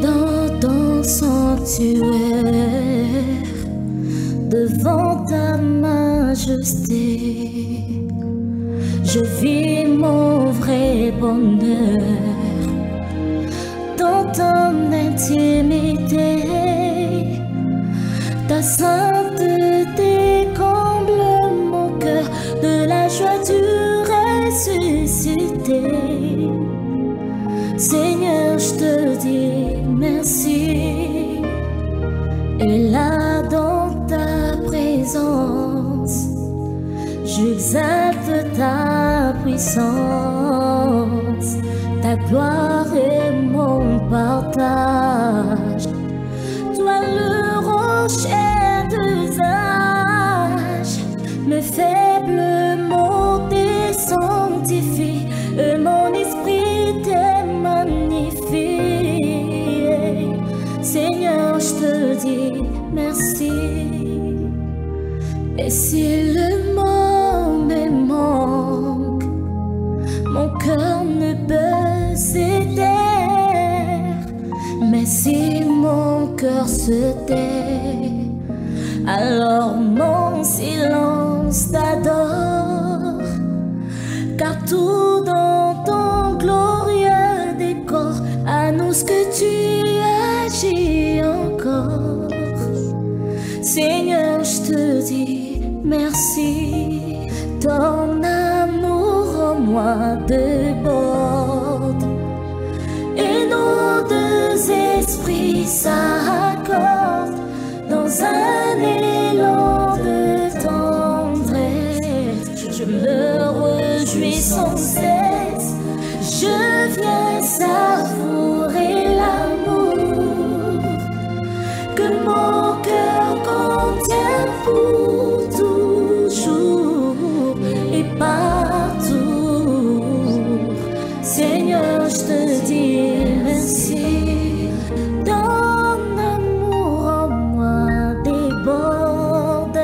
dans ton sanctuaire, devant ta majesté. Je vis mon vrai bonheur dans ton intimité. Ta sainteté comble mon cœur de la joie du ressuscité. Seigneur, je te dis merci. Et là dans ta présence, j'exalte ta puissance. Ta gloire est mon partage. Toi le rocher d'usage, mes faibles mots t'es sanctifie, et mon esprit t'est magnifié. Seigneur, je te dis merci. Et si le mot me manque, mon cœur ne peut se taire. Mais si mon cœur se tait, alors mon silence t'adore. Car tout dans ton glorieux décor annonce que tu agis encore. Seigneur, je te dis merci. Ton amour en moi déborde, et nos deux esprits s'accordent dans un élan de tendresse. Je me réjouis sans cesse, je viens savourer l'amour que mon cœur contient pour toujours et partout. Seigneur, je te dis merci. Ton amour en moi déborde,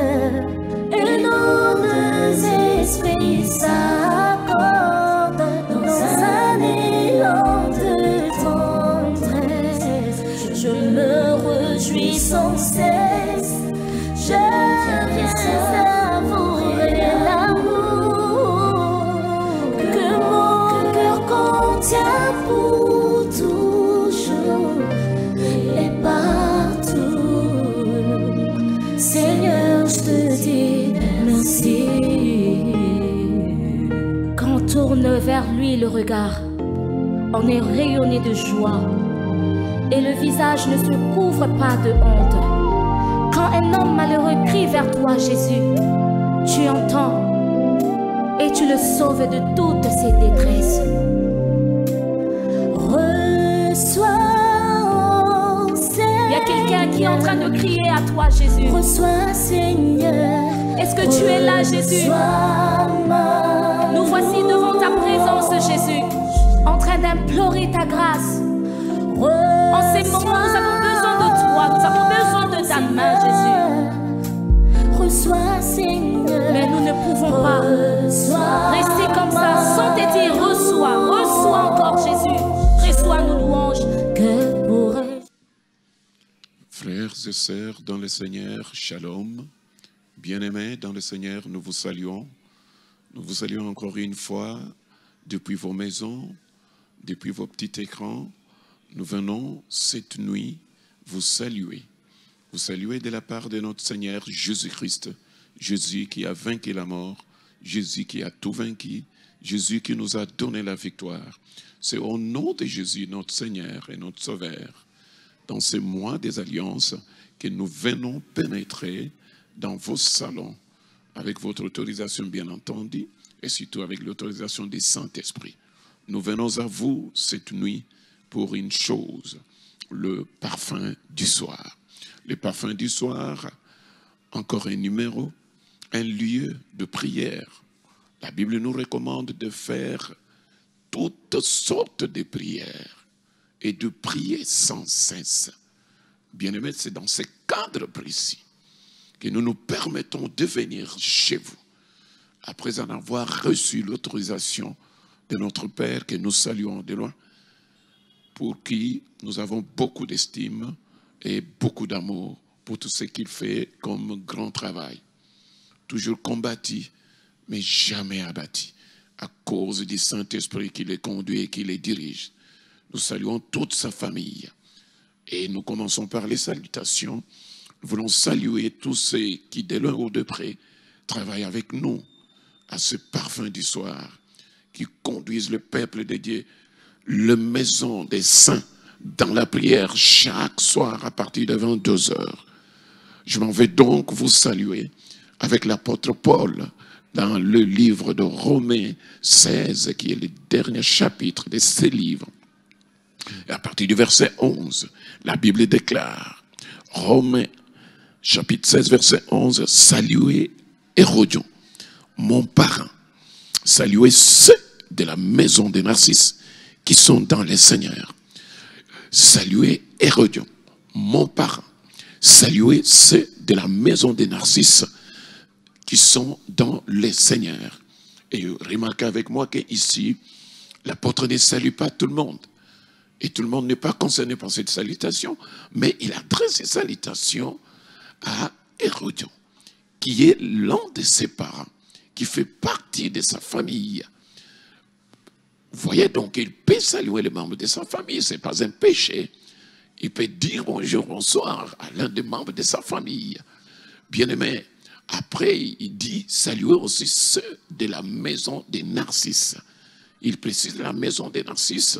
et nos deux esprits s'accordent dans un élan de tendresse. Je me réjouis sans cesse, je viens savourer l'amour que mon cœur contient pour toujours et partout. Seigneur, je te dis merci. Quand on tourne vers lui le regard, on est rayonné de joie, et le visage ne se couvre pas de honte. Quand un homme malheureux crie vers toi, Jésus, tu entends et tu le sauves de toutes ses détresses. Reçois, Seigneur. Il y a quelqu'un qui est en train de crier à toi, Jésus. Reçois, Seigneur. Est-ce que tu es là, Jésus? Nous voici devant ta présence, Jésus, en train d'implorer ta grâce. En ces moments, nous avons besoin de toi, nous avons besoin de ta main, Jésus. Reçois, Seigneur. Mais nous ne pouvons pas rester comme ça sans te dire reçois, reçois encore, Jésus. Reçois nos louanges. Que pourrais-je? Frères et sœurs dans le Seigneur, shalom. Bien-aimés dans le Seigneur, nous vous saluons. Nous vous saluons encore une fois depuis vos maisons, depuis vos petits écrans. Nous venons cette nuit vous saluer. Vous saluer de la part de notre Seigneur Jésus-Christ. Jésus qui a vaincu la mort. Jésus qui a tout vaincu. Jésus qui nous a donné la victoire. C'est au nom de Jésus, notre Seigneur et notre Sauveur, dans ces mois des alliances, que nous venons pénétrer dans vos salons, avec votre autorisation bien entendu, et surtout avec l'autorisation du Saint-Esprit. Nous venons à vous cette nuit pour une chose, le parfum du soir. Le parfum du soir, encore un numéro, un lieu de prière. La Bible nous recommande de faire toutes sortes de prières et de prier sans cesse. Bien-aimés, c'est dans ce cadre précis que nous nous permettons de venir chez vous, après en avoir reçu l'autorisation de notre Père que nous saluons de loin, pour qui nous avons beaucoup d'estime et beaucoup d'amour pour tout ce qu'il fait comme grand travail. Toujours combattu, mais jamais abattu, à cause du Saint-Esprit qui les conduit et qui les dirige. Nous saluons toute sa famille. Et nous commençons par les salutations. Nous voulons saluer tous ceux qui, de loin ou de près, travaillent avec nous à ce parfum du soir, qui conduisent le peuple de Dieu, la maison des saints, dans la prière chaque soir à partir de 22 heures. Je m'en vais donc vous saluer avec l'apôtre Paul dans le livre de Romains 16, qui est le dernier chapitre de ce livre. Et à partir du verset 11, la Bible déclare, Romains chapitre 16, verset 11, saluez Hérodion, mon parent, saluez ceux de la maison de Narcisse qui sont dans le Seigneur. Saluez Hérodion, mon parent, saluez ceux de la maison de Narcisse qui sont dans le Seigneur. Et remarquez avec moi qu'ici, l'apôtre ne salue pas tout le monde. Et tout le monde n'est pas concerné par cette salutation, mais il adresse ses salutations à Hérodion, qui est l'un de ses parents, qui fait partie de sa famille. Vous voyez donc, il peut saluer les membres de sa famille, ce n'est pas un péché. Il peut dire bonjour, bonsoir à l'un des membres de sa famille. Bien-aimé, après, il dit saluer aussi ceux de la maison des Narcisses. Il précise la maison des Narcisses,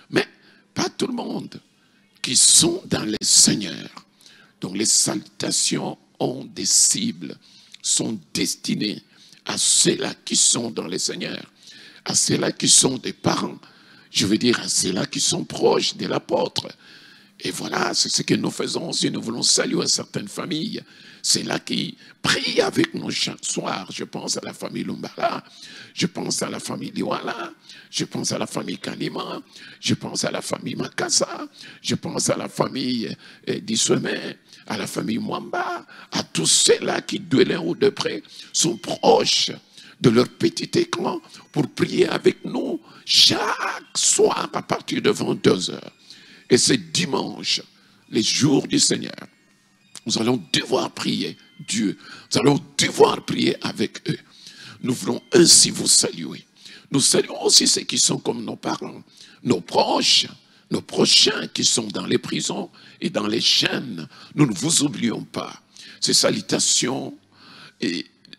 mais pas tout le monde qui sont dans le Seigneur. Donc les salutations ont des cibles, sont destinées à ceux-là qui sont dans le Seigneur, à ceux-là qui sont des parents, je veux dire à ceux-là qui sont proches de l'apôtre. Et voilà, c'est ce que nous faisons si nous voulons saluer certaines familles. C'est là qui prient avec nous chaque soir. Je pense à la famille Lumbala, je pense à la famille Liwala, je pense à la famille Kalima, je pense à la famille Makassa, je pense à la famille Dissouemé, à la famille Mwamba, à tous ceux-là qui, de l'un ou de près, sont proches de leur petit écran pour prier avec nous chaque soir à partir de 22 heures. Et c'est dimanche, les jours du Seigneur. Nous allons devoir prier Dieu. Nous allons devoir prier avec eux. Nous voulons ainsi vous saluer. Nous saluons aussi ceux qui sont comme nos parents, nos proches, nos prochains qui sont dans les prisons et dans les chaînes. Nous ne vous oublions pas. Ces salutations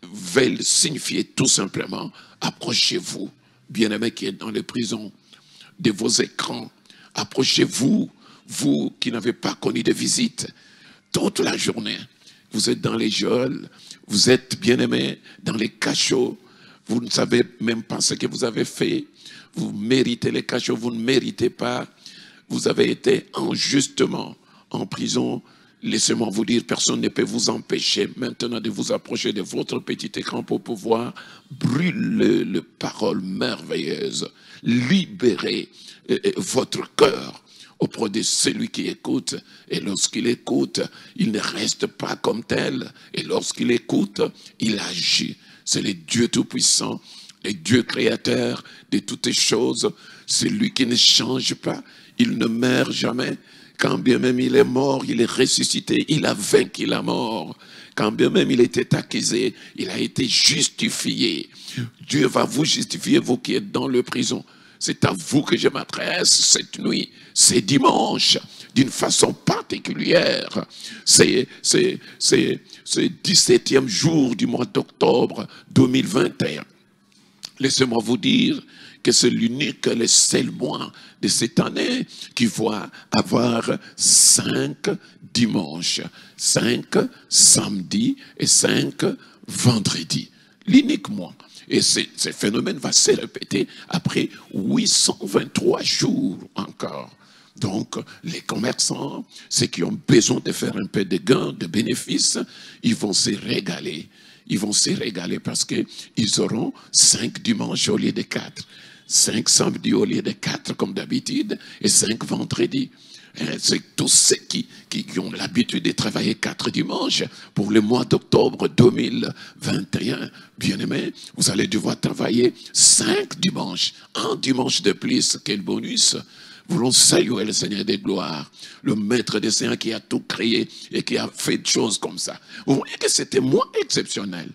veulent signifier tout simplement, approchez-vous, bien-aimés qui êtes dans les prisons, de vos écrans. Approchez-vous, vous qui n'avez pas connu de visite, toute la journée. Vous êtes dans les geôles, vous êtes bien-aimés dans les cachots, vous ne savez même pas ce que vous avez fait, vous méritez les cachots, vous ne méritez pas, vous avez été injustement en prison. Laissez-moi vous dire, personne ne peut vous empêcher maintenant de vous approcher de votre petit écran pour pouvoir brûler les paroles merveilleuses, libérer votre cœur auprès de celui qui écoute. Et lorsqu'il écoute, il ne reste pas comme tel. Et lorsqu'il écoute, il agit. C'est le Dieu Tout-Puissant, le Dieu Créateur de toutes choses. C'est lui qui ne change pas. Il ne meurt jamais. Quand bien même il est mort, il est ressuscité. Il a vaincu la mort. Quand bien même il était accusé, il a été justifié. Dieu va vous justifier, vous qui êtes dans le prison. C'est à vous que je m'adresse cette nuit, c'est dimanche, d'une façon particulière. C'est 17e jour du mois d'octobre 2021. Laissez-moi vous dire que c'est l'unique, le seul mois de cette année qui va avoir 5 dimanches, 5 samedis et 5 vendredis. L'unique mois. Et ce phénomène va se répéter après 823 jours encore. Donc, les commerçants, ceux qui ont besoin de faire un peu de gains, de bénéfices, ils vont se régaler. Ils vont se régaler parce qu'ils auront 5 dimanches au lieu de 4. 5 samedis au lieu de 4 comme d'habitude et 5 vendredis. C'est tous ceux qui ont l'habitude de travailler 4 dimanches pour le mois d'octobre 2021. Bien-aimés, vous allez devoir travailler 5 dimanches. Un dimanche de plus, quel bonus! voulons saluer le Seigneur des gloires, le maître des seigneurs qui a tout créé et qui a fait des choses comme ça. Vous voyez que c'était mois exceptionnel.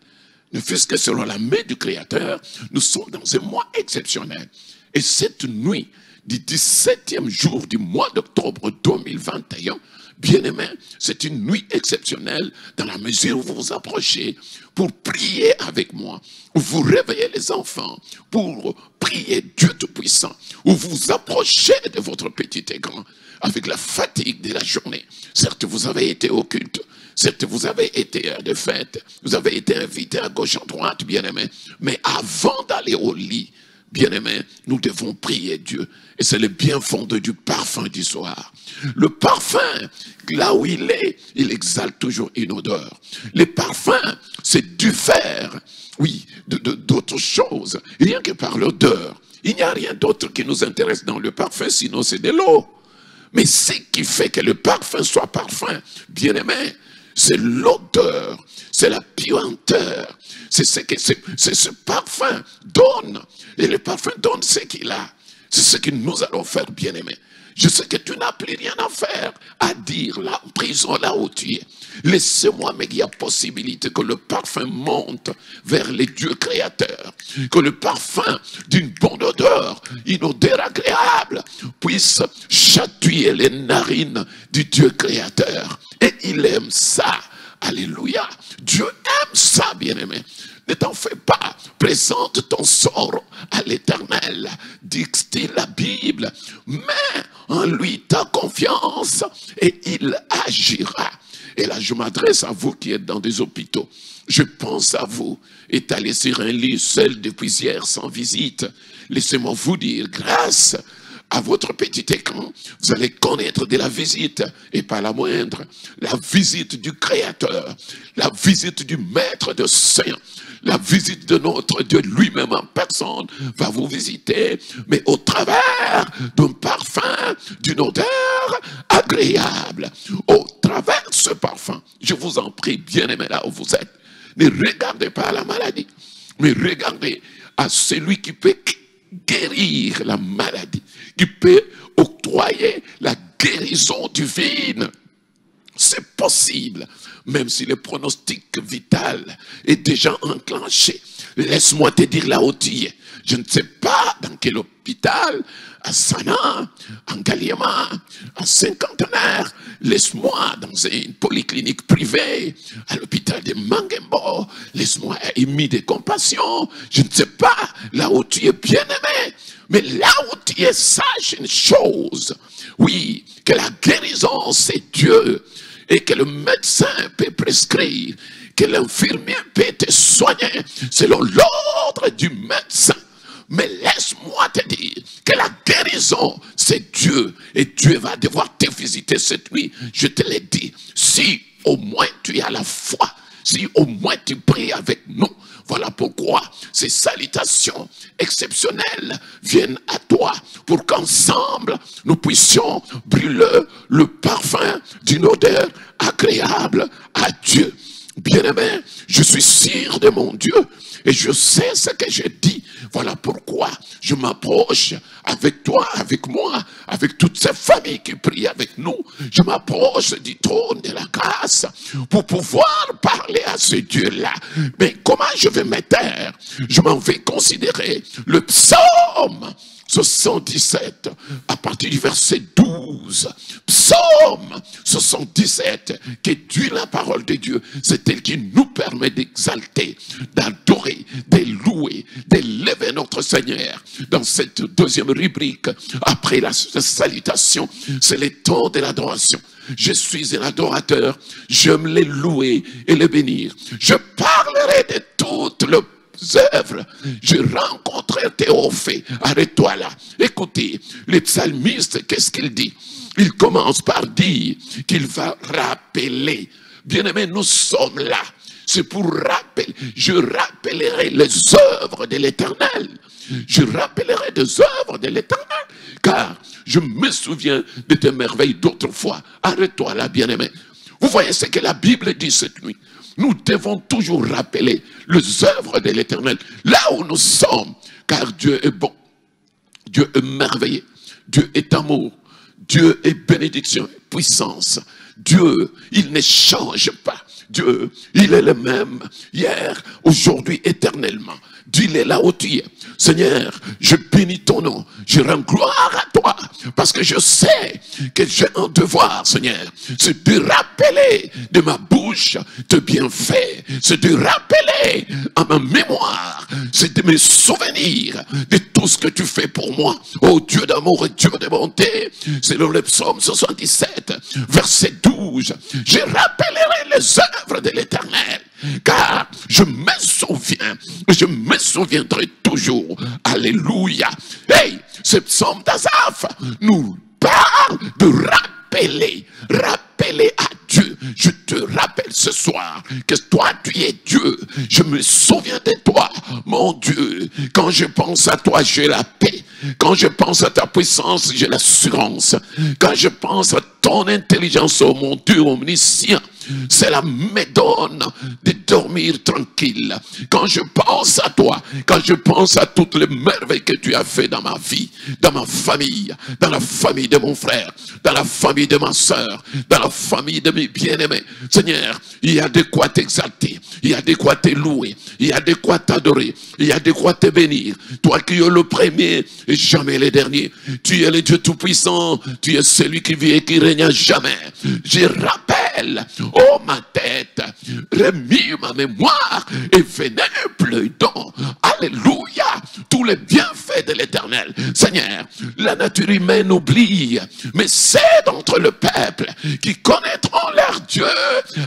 Ne fût-ce que selon la main du Créateur, nous sommes dans un mois exceptionnel. Et cette nuit du 17e jour du mois d'octobre 2021, bien-aimés, c'est une nuit exceptionnelle dans la mesure où vous vous approchez pour prier avec moi, où vous réveillez les enfants pour prier Dieu Tout-Puissant, où vous vous approchez de votre petit écran avec la fatigue de la journée. Certes, vous avez été au culte, certes, vous avez été à des fêtes, vous avez été invité à gauche, à droite, bien-aimés, mais avant d'aller au lit, bien-aimés, nous devons prier Dieu. Et c'est le bien fondé du parfum du soir. Le parfum, là où il exhale toujours une odeur. Les parfums, c'est du fer, oui, d'autres choses, rien que par l'odeur. Il n'y a rien d'autre qui nous intéresse dans le parfum, sinon c'est de l'eau. Mais ce qui fait que le parfum soit parfum, bien-aimé, c'est l'odeur, c'est la puanteur, c'est ce parfum donne. Et le parfum donne ce qu'il a. C'est ce que nous allons faire, bien-aimés. Je sais que tu n'as plus rien à faire, à dire là, en prison, là où tu es. Laissez-moi, mais il y a possibilité que le parfum monte vers les dieux créateurs. Que le parfum d'une bonne odeur, une odeur agréable, puisse chatouiller les narines du Dieu créateur. Et il aime ça. Alléluia. Dieu aime ça, bien-aimé. Ne t'en fais pas. Présente ton sort à l'Éternel. Dit-il la Bible. Mets en lui ta confiance et il agira. Et là, je m'adresse à vous qui êtes dans des hôpitaux. Je pense à vous, étalé sur un lit seul depuis hier sans visite. Laissez-moi vous dire, grâce à votre petit écran, vous allez connaître de la visite, et pas la moindre, la visite du Créateur, la visite du Maître de Saints, la visite de notre Dieu lui-même en personne va vous visiter, mais au travers d'un parfum, d'une odeur agréable. Au travers de ce parfum, je vous en prie, bien-aimés, là où vous êtes, ne regardez pas à la maladie, mais regardez à celui qui peut guérir la maladie, qui peut octroyer la guérison divine. C'est possible, même si le pronostic vital est déjà enclenché. Laisse-moi te dire là où tu es. Je ne sais pas dans quel hôpital, à Sana, en Galiema, à Saint-Cantenaire. Laisse-moi dans une polyclinique privée, à l'hôpital de Mangembo. Laisse-moi émis de compassion. Je ne sais pas là où tu es bien-aimé. Mais là où tu es, sache une chose. Oui, que la guérison, c'est Dieu. Et que le médecin peut prescrire, que l'infirmier peut te soigner selon l'ordre du médecin. Mais laisse-moi te dire que la guérison, c'est Dieu. Et Dieu va devoir te visiter cette nuit. Je te l'ai dit. Si au moins tu as la foi, si au moins tu pries avec nous, voilà pourquoi ces salutations exceptionnelles viennent à toi, pour qu'ensemble nous puissions brûler le parfum d'une odeur agréable à Dieu. Bien-aimé, je suis sûr de mon Dieu et je sais ce que je dis. Voilà pourquoi je m'approche avec toi, avec moi, avec toutes ces familles qui prient avec nous. Je m'approche du trône de la grâce pour pouvoir parler à ce Dieu-là. Mais comment je vais me taire? Je m'en vais considérer le psaume 77, à partir du verset 12. Psaume 77, qui est la parole de Dieu. C'est elle qui nous permet d'exalter, d'adorer, de louer, d'élever notre Seigneur. Dans cette deuxième rubrique, après la salutation, c'est le temps de l'adoration. Je suis un adorateur, j'aime les louer et les bénir. Je parlerai de toutes les œuvres. Je rencontrerai Théophée. Arrête-toi là. Écoutez, le psalmiste, qu'est-ce qu'il dit? Il commence par dire qu'il va rappeler. Bien-aimés, nous sommes là. C'est pour rappeler. Je rappellerai les œuvres de l'Éternel. Je rappellerai des œuvres de l'Éternel. Car je me souviens de tes merveilles d'autrefois. Arrête-toi là, bien-aimé. Vous voyez ce que la Bible dit cette nuit. Nous devons toujours rappeler les œuvres de l'Éternel, là où nous sommes, car Dieu est bon, Dieu est merveilleux, Dieu est amour. Dieu est bénédiction et puissance. Dieu, il ne change pas. Dieu, il est le même hier, aujourd'hui, éternellement. Dieu, il est là où tu es. Seigneur, je bénis ton nom. Je rends gloire à toi. Parce que je sais que j'ai un devoir, Seigneur. C'est de rappeler de ma bouche tes bienfaits. C'est de rappeler à ma mémoire. C'est de me souvenir de tout ce que tu fais pour moi. Oh Dieu d'amour et Dieu de bonté. C'est dans le psaume 77, verset 12. Je rappellerai les œuvres de l'Éternel. Car je me souviendrai toujours. Alléluia. Hey, ce psaume d'Asaph nous parle de rappeler à Dieu. Je te rappelle ce soir que toi tu es Dieu. Je me souviens de toi, mon Dieu. Quand je pense à toi, j'ai la paix. Quand je pense à ta puissance, j'ai l'assurance. Quand je pense à ton intelligence, oh mon Dieu omniscient, cela me donne de dormir tranquille. Quand je pense à toi, quand je pense à toutes les merveilles que tu as fait dans ma vie, dans ma famille, dans la famille de mon frère, dans la famille de ma soeur, dans la famille de mes bien-aimés. Seigneur, il y a de quoi t'exalter, il y a de quoi te louer, il y a de quoi t'adorer, il y a de quoi te bénir. Toi qui es le premier et jamais le dernier. Tu es le Dieu tout-puissant, tu es celui qui vit et qui règne à jamais. Je rappelle, oh ma tête, remis ma mémoire et venez pleudant. Alléluia, tous les bienfaits de l'Éternel. Seigneur, la nature humaine oublie, mais c'est d'entre le peuple qui connaîtront leur Dieu,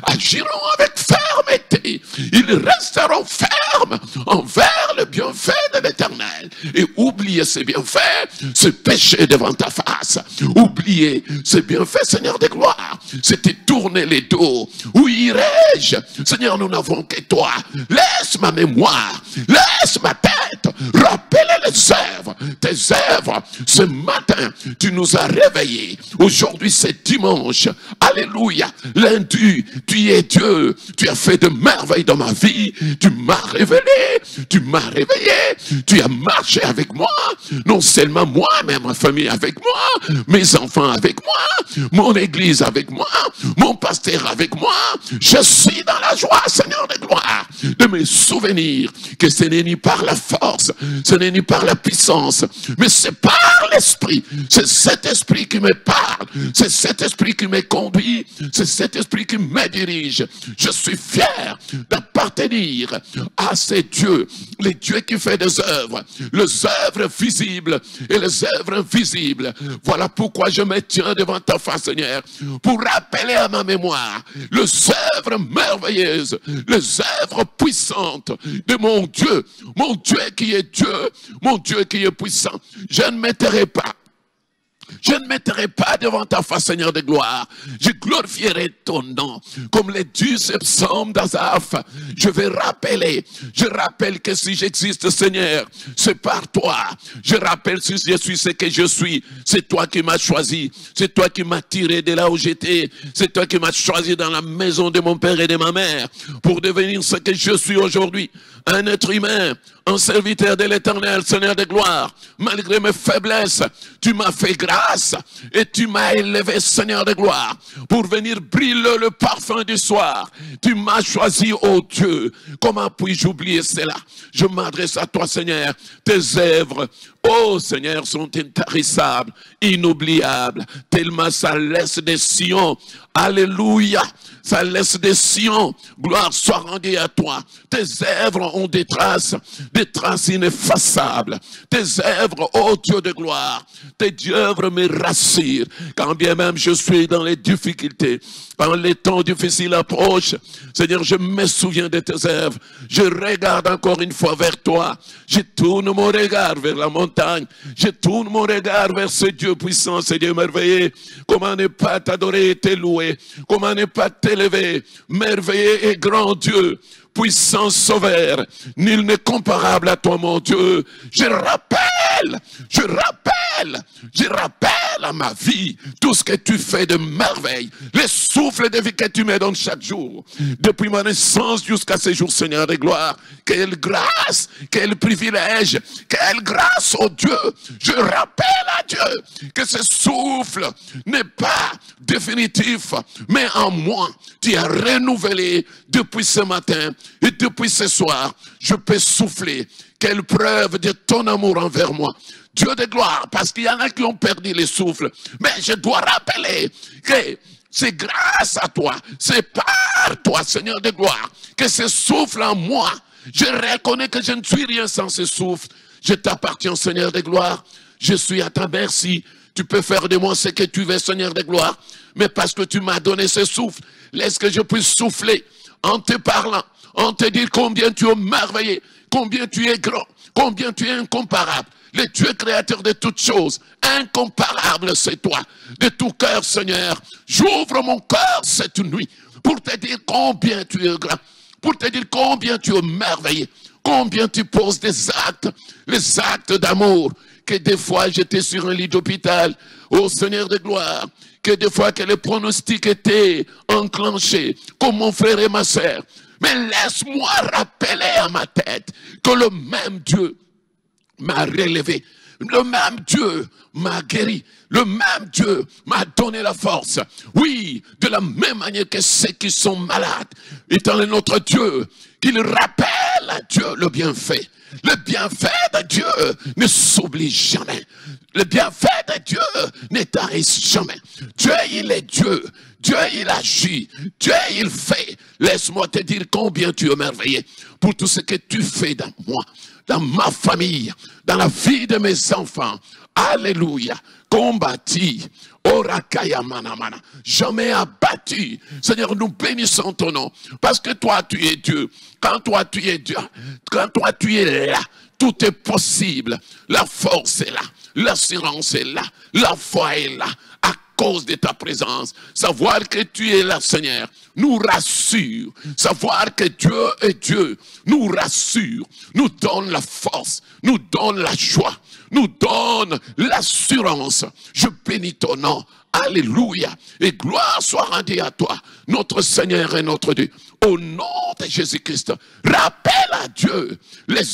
agiront avec fermeté. Ils resteront fermes envers le bienfait de l'Éternel. Et oubliez ces bienfaits, ce péché devant ta face. Oubliez ces bienfaits, Seigneur de gloire. C'était tourner les dos. Où irai-je? Seigneur, nous n'avons que toi. Laisse ma mémoire, laisse ma tête rappeler les œuvres. Tes œuvres, ce matin, tu nous as réveillés. Aujourd'hui, c'est dimanche. Alléluia. Lundi, tu es Dieu. Tu as fait de merveilles dans ma vie. Tu m'as révélé. Tu m'as réveillé. Tu as marché avec moi. Non seulement moi, mais ma famille avec moi. Mes enfants avec moi. Mon église avec moi. Mon pasteur avec moi. Je suis dans la joie, Seigneur de gloire, de me souvenir que ce n'est ni par la force, ce n'est ni par la puissance, mais c'est par l'esprit. C'est cet esprit qui me parle. C'est cet esprit qui me conduit. C'est cet esprit qui me dirige. Je suis fier d'appartenir à ces dieux, les dieux qui font des œuvres, les œuvres visibles et les œuvres invisibles. Voilà pourquoi je me tiens devant ta face, Seigneur, pour rappeler à ma mémoire les œuvres merveilleuses, les œuvres puissantes de mon Dieu qui est Dieu, mon Dieu qui est puissant. Je ne m'éterai pas. Je ne mettrai pas devant ta face, Seigneur de gloire. Je glorifierai ton nom. Comme le dit ce psaume d'Asaph, je rappelle que si j'existe, Seigneur, c'est par toi. Je rappelle si je suis ce que je suis, c'est toi qui m'as choisi. C'est toi qui m'as tiré de là où j'étais. C'est toi qui m'as choisi dans la maison de mon père et de ma mère pour devenir ce que je suis aujourd'hui. Un être humain, un serviteur de l'Éternel, Seigneur de gloire. Malgré mes faiblesses, tu m'as fait grâce et tu m'as élevé, Seigneur de gloire, pour venir briller le parfum du soir. Tu m'as choisi, oh Dieu. Comment puis-je oublier cela? Je m'adresse à toi, Seigneur. Tes œuvres, oh Seigneur, sont intarissables, inoubliables, tellement ça laisse des sillons. Alléluia. Ça laisse des sillons. Gloire soit rendue à toi. Tes œuvres ont des traces ineffaçables. Tes œuvres, oh Dieu de gloire, tes œuvres me rassurent. Quand bien même je suis dans les difficultés, quand les temps difficiles approchent, Seigneur, je me souviens de tes œuvres. Je regarde encore une fois vers toi. Je tourne mon regard vers la montagne. Je tourne mon regard vers ce Dieu puissant, ce Dieu merveilleux. Comment ne pas t'adorer et te louer? Comment ne pas t'élever? Merveilleux et grand Dieu, puissant sauveur, nul n'est comparable à toi, mon Dieu. Je rappelle à ma vie tout ce que tu fais de merveille, les souffles de vie que tu me donnes chaque jour, depuis ma naissance jusqu'à ce jour, Seigneur de gloire. Quelle grâce, quel privilège, quelle grâce, oh Dieu. Je rappelle à Dieu que ce souffle n'est pas définitif, mais en moi, tu as renouvelé depuis ce matin et depuis ce soir. Je peux souffler. Quelle preuve de ton amour envers moi. Dieu de gloire, parce qu'il y en a qui ont perdu le souffle. Mais je dois rappeler que c'est grâce à toi, c'est par toi, Seigneur de gloire, que ce souffle en moi, je reconnais que je ne suis rien sans ce souffle. Je t'appartiens, Seigneur de gloire. Je suis à ta merci. Tu peux faire de moi ce que tu veux, Seigneur de gloire. Mais parce que tu m'as donné ce souffle, laisse que je puisse souffler en te parlant, en te dire combien tu es merveilleux, combien tu es grand, combien tu es incomparable. Le Dieu créateur de toutes choses, incomparable c'est toi. De tout cœur, Seigneur, j'ouvre mon cœur cette nuit pour te dire combien tu es grand, pour te dire combien tu es merveilleux, combien tu poses des actes, les actes d'amour, que des fois j'étais sur un lit d'hôpital, ô Seigneur de gloire, que des fois que les pronostics étaient enclenchés, comme mon frère et ma sœur. Mais laisse-moi rappeler à ma tête que le même Dieu m'a relevé, le même Dieu m'a guéri, le même Dieu m'a donné la force. Oui, de la même manière que ceux qui sont malades, étant notre Dieu, qu'il rappelle à Dieu le bienfait. Le bienfait de Dieu ne s'oublie jamais. Le bienfait de Dieu ne tarisse jamais. Dieu, il est Dieu. Dieu, il agit. Dieu, il fait. Laisse-moi te dire combien tu es merveilleux pour tout ce que tu fais dans moi, dans ma famille, dans la vie de mes enfants. Alléluia. Combattu. Orakaya manamana. Jamais abattu. Seigneur, nous bénissons ton nom. Parce que toi, tu es Dieu. Quand toi, tu es Dieu. Quand toi, tu es là. Tout est possible. La force est là. L'assurance est là. La foi est là. À cause de ta présence. Savoir que tu es là, Seigneur, nous rassure. Savoir que Dieu est Dieu nous rassure. Nous donne la force. Nous donne la joie. Nous donne l'assurance. Je bénis ton nom. Alléluia. Et gloire soit rendue à toi, notre Seigneur et notre Dieu. Au nom de Jésus-Christ, rappelle à Dieu les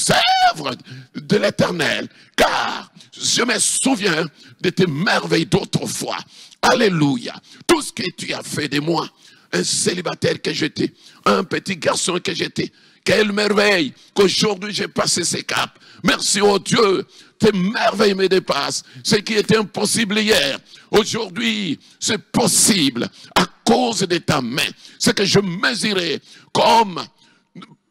œuvres de l'Éternel, car je me souviens de tes merveilles d'autrefois. Alléluia. Tout ce que tu as fait de moi, un célibataire que j'étais, un petit garçon que j'étais, quelle merveille qu'aujourd'hui j'ai passé ces caps. Merci au Dieu. Tes merveilles me dépassent. Ce qui était impossible hier, aujourd'hui, c'est possible à cause de ta main. Ce que je mesurais comme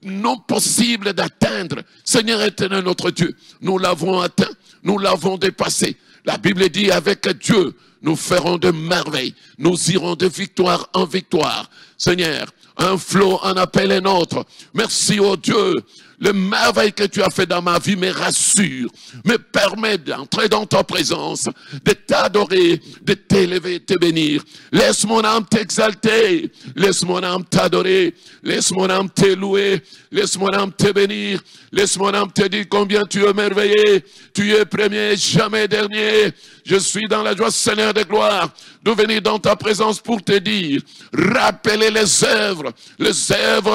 non possible d'atteindre, Seigneur éternel notre Dieu, nous l'avons atteint, nous l'avons dépassé. La Bible dit avec Dieu, nous ferons de merveilles, nous irons de victoire en victoire. Seigneur, un flot en appelle un autre. Merci au Dieu. Le merveille que tu as fait dans ma vie me rassure, me permet d'entrer dans ta présence, de t'adorer, de t'élever, de te bénir. Laisse mon âme t'exalter, laisse mon âme t'adorer, laisse mon âme te louer, laisse mon âme te bénir, laisse mon âme te dire combien tu es merveilleux, tu es premier, jamais dernier. Je suis dans la joie, Seigneur de gloire, de venir dans ta présence pour te dire, rappeler les œuvres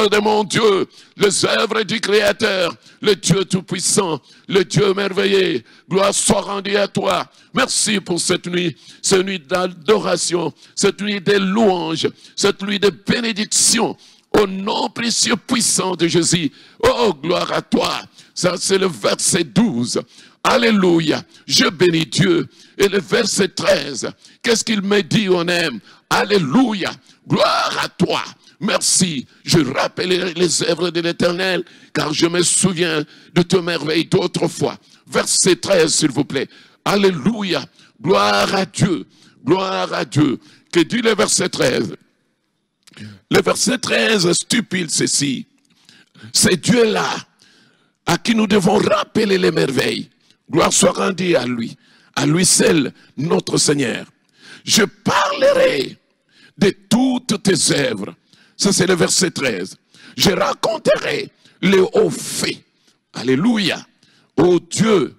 de mon Dieu, les œuvres du Créateur, le Dieu Tout-Puissant, le Dieu merveilleux. Gloire soit rendue à toi. Merci pour cette nuit d'adoration, cette nuit de louange, cette nuit de bénédiction. Au nom précieux puissant de Jésus. Oh, gloire à toi. Ça, c'est le verset 12. Alléluia. Je bénis Dieu. Et le verset 13. Qu'est-ce qu'il me dit, on aime? Alléluia. Gloire à toi. Merci. Je rappellerai les œuvres de l'Éternel, car je me souviens de tes merveilles d'autrefois. Verset 13, s'il vous plaît. Alléluia. Gloire à Dieu. Gloire à Dieu. Que dit le verset 13? Le verset 13 stipule ceci. C'est Dieu-là à qui nous devons rappeler les merveilles. Gloire soit rendue à lui seul, notre Seigneur. Je parlerai de toutes tes œuvres. Ça, c'est le verset 13. Je raconterai les hauts faits. Alléluia. Ô Dieu,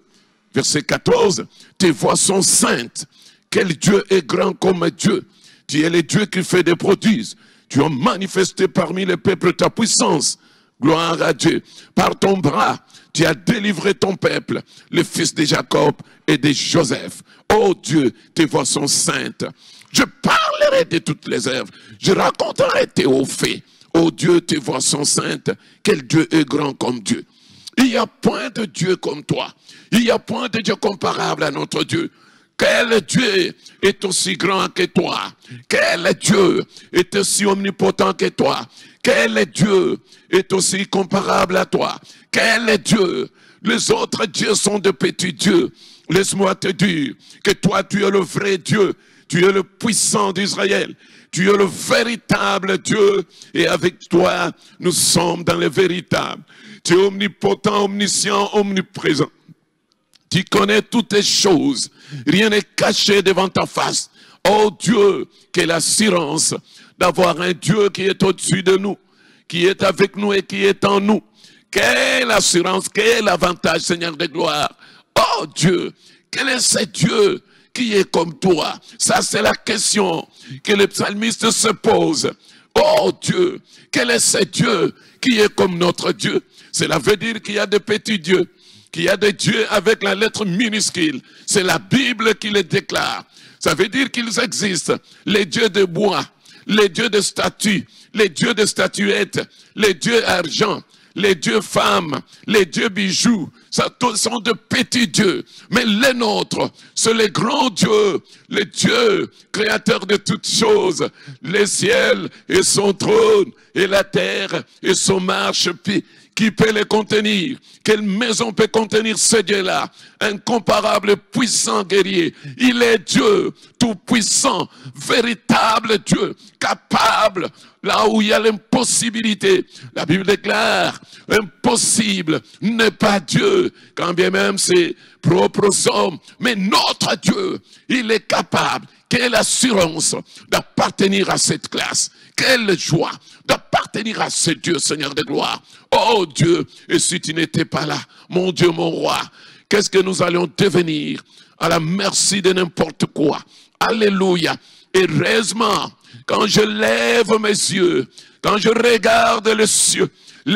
verset 14, tes voies sont saintes, Quel Dieu est grand comme Dieu. Tu es le Dieu qui fait des prodiges. Tu as manifesté parmi les peuples ta puissance. Gloire à Dieu. Par ton bras, tu as délivré ton peuple, le fils de Jacob et de Joseph. Oh Dieu, tes voix sont saintes. Je parlerai de toutes les œuvres. Je raconterai tes hauts faits. Oh Dieu, tes voix sont saintes. Quel Dieu est grand comme Dieu. Il n'y a point de Dieu comme toi. Il n'y a point de Dieu comparable à notre Dieu. Quel Dieu est aussi grand que toi? Quel Dieu est aussi omnipotent que toi? Quel Dieu est aussi comparable à toi? Quel Dieu? Les autres dieux sont de petits dieux. Laisse-moi te dire que toi, tu es le vrai Dieu. Tu es le puissant d'Israël. Tu es le véritable Dieu. Et avec toi, nous sommes dans le véritable. Tu es omnipotent, omniscient, omniprésent. Tu connais toutes les choses. Rien n'est caché devant ta face. Oh Dieu, quelle assurance d'avoir un Dieu qui est au-dessus de nous, qui est avec nous et qui est en nous. Quelle assurance, quel avantage, Seigneur de gloire. Oh Dieu, quel est ce Dieu qui est comme toi? Ça, c'est la question que le psalmiste se pose. Oh Dieu, quel est ce Dieu qui est comme notre Dieu? Cela veut dire qu'il y a des petits dieux, qu'il y a des dieux avec la lettre minuscule. C'est la Bible qui les déclare. Ça veut dire qu'ils existent. Les dieux de bois, les dieux de statues, les dieux de statuettes, les dieux argent, les dieux femmes, les dieux bijoux, ça tous sont de petits dieux. Mais les nôtres, c'est les grands dieux, les dieux créateurs de toutes choses. Les ciels et son trône, et la terre et son marchepied. Qui peut les contenir? Quelle maison peut contenir ce Dieu-là? Incomparable, puissant guerrier. Il est Dieu, tout-puissant, véritable Dieu, capable. Là où il y a l'impossibilité, la Bible déclare, impossible n'est pas Dieu, quand bien même ses propres hommes. Mais notre Dieu, il est capable. Quelle assurance d'appartenir à cette classe. Quelle joie d'appartenir à ce Dieu, Seigneur de gloire. Oh Dieu, et si tu n'étais pas là, mon Dieu, mon roi, qu'est-ce que nous allions devenir à la merci de n'importe quoi? Alléluia. Heureusement, quand je lève mes yeux, quand je regarde les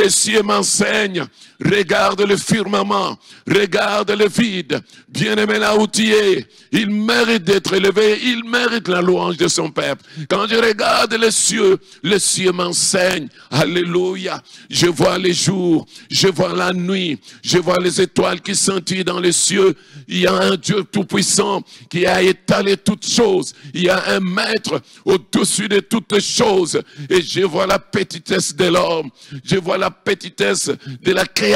cieux m'enseignent. Regarde le firmament, regarde le vide. Bien-aimé, là où tu es, il mérite d'être élevé, il mérite la louange de son peuple. Quand je regarde les cieux m'enseignent. Alléluia. Je vois les jours, je vois la nuit, je vois les étoiles qui scintillent dans les cieux. Il y a un Dieu tout-puissant qui a étalé toutes choses. Il y a un maître au-dessus de toutes choses. Et je vois la petitesse de l'homme. Je vois la petitesse de la créature.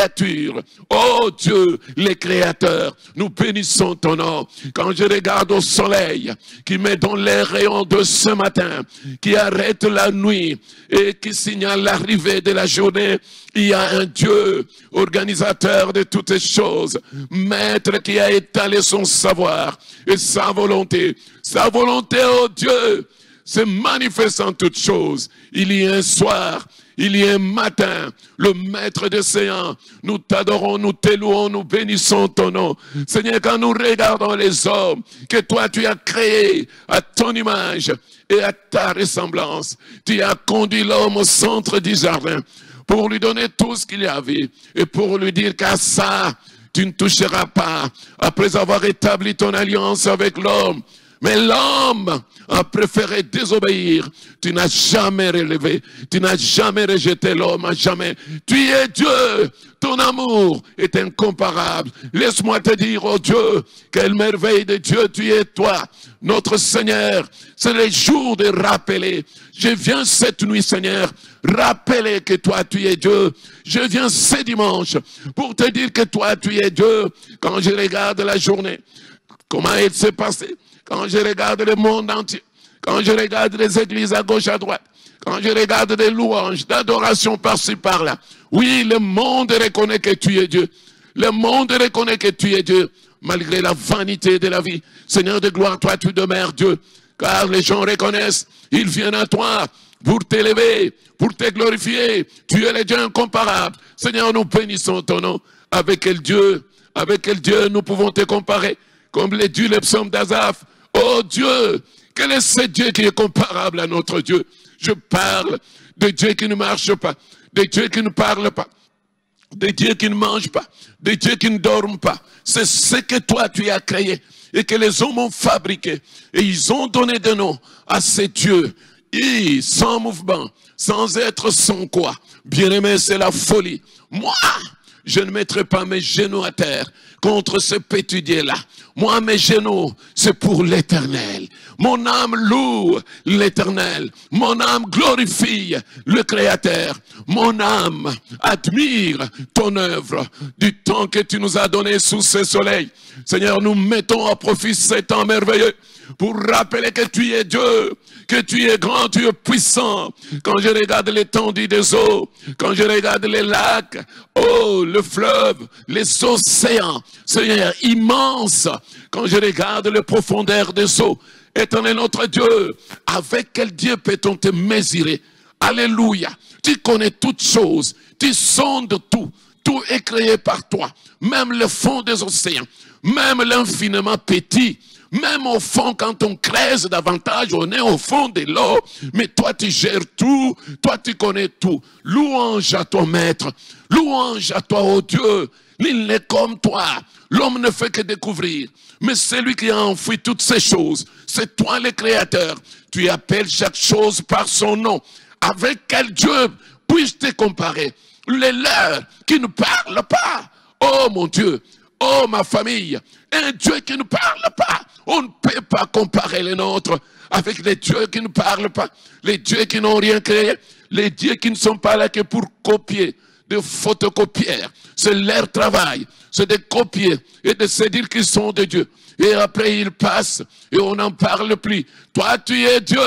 Oh Dieu, les créateurs, nous bénissons ton nom. Quand je regarde au soleil, qui met dans les rayons de ce matin, qui arrête la nuit et qui signale l'arrivée de la journée, il y a un Dieu, organisateur de toutes choses, maître qui a étalé son savoir et sa volonté. Sa volonté, oh Dieu, se manifeste en toutes choses. Il y a un soir, il y a un matin, le maître des séants, nous t'adorons, nous t'élouons, nous bénissons ton nom. Seigneur, quand nous regardons les hommes que toi tu as créés à ton image et à ta ressemblance, tu as conduit l'homme au centre du jardin pour lui donner tout ce qu'il y avait et pour lui dire qu'à ça, tu ne toucheras pas après avoir établi ton alliance avec l'homme. Mais l'homme a préféré désobéir. Tu n'as jamais relevé. Tu n'as jamais rejeté l'homme, jamais. Tu es Dieu. Ton amour est incomparable. Laisse-moi te dire, oh Dieu, quelle merveille de Dieu tu es, toi, notre Seigneur. C'est le jour de rappeler. Je viens cette nuit, Seigneur, rappeler que toi, tu es Dieu. Je viens ce dimanche pour te dire que toi, tu es Dieu. Quand je regarde la journée, comment elle s'est passée? Quand je regarde le monde entier, quand je regarde les églises à gauche, à droite, quand je regarde des louanges, d'adoration par-ci, par-là, oui, le monde reconnaît que tu es Dieu. Le monde reconnaît que tu es Dieu, malgré la vanité de la vie. Seigneur de gloire, toi, tu demeures Dieu, car les gens reconnaissent, ils viennent à toi pour t'élever, pour te glorifier. Tu es le Dieu incomparable. Seigneur, nous bénissons ton nom. Avec quel Dieu nous pouvons te comparer? Comme le dit le psaume d'Asaph. Oh Dieu, quel est ce Dieu qui est comparable à notre Dieu? Je parle de Dieu qui ne marche pas, de Dieu qui ne parle pas, de Dieu qui ne mange pas, de Dieu qui ne dorme pas. C'est ce que toi tu as créé et que les hommes ont fabriqué. Et ils ont donné des noms à ces dieux. Et sans mouvement, sans être sans quoi. Bien-aimé, c'est la folie. Moi, je ne mettrai pas mes genoux à terre contre ce pétudier-là. Moi, mes genoux, c'est pour l'Éternel. Mon âme loue l'Éternel. Mon âme glorifie le Créateur. Mon âme admire ton œuvre du temps que tu nous as donné sous ce soleil. Seigneur, nous mettons à profit ces temps merveilleux pour rappeler que tu es Dieu, que tu es grand, tu es puissant. Quand je regarde l'étendue des eaux, quand je regarde les lacs, oh, le fleuve, les océans, Seigneur, immense. Quand je regarde les profondeurs des eaux, Éternel notre Dieu, avec quel Dieu peut-on te mesurer? Alléluia. Tu connais toutes choses, tu sondes tout. Tout est créé par toi, même le fond des océans, même l'infiniment petit. Même au fond, quand on creuse davantage, on est au fond de l'eau. Mais toi, tu gères tout. Toi, tu connais tout. Louange à ton maître. Louange à toi, oh Dieu. Il n'est comme toi. L'homme ne fait que découvrir. Mais c'est lui qui a enfoui toutes ces choses. C'est toi le Créateur. Tu appelles chaque chose par son nom. Avec quel Dieu puis-je te comparer? Les leurs qui ne parlent pas. Oh mon Dieu. Oh ma famille. Un Dieu qui ne parle pas. On ne peut pas comparer les nôtres avec les dieux qui ne parlent pas, les dieux qui n'ont rien créé, les dieux qui ne sont pas là que pour copier, de photocopieurs. C'est leur travail, c'est de copier et de se dire qu'ils sont de Dieu. Et après ils passent et on n'en parle plus. Toi tu es Dieu,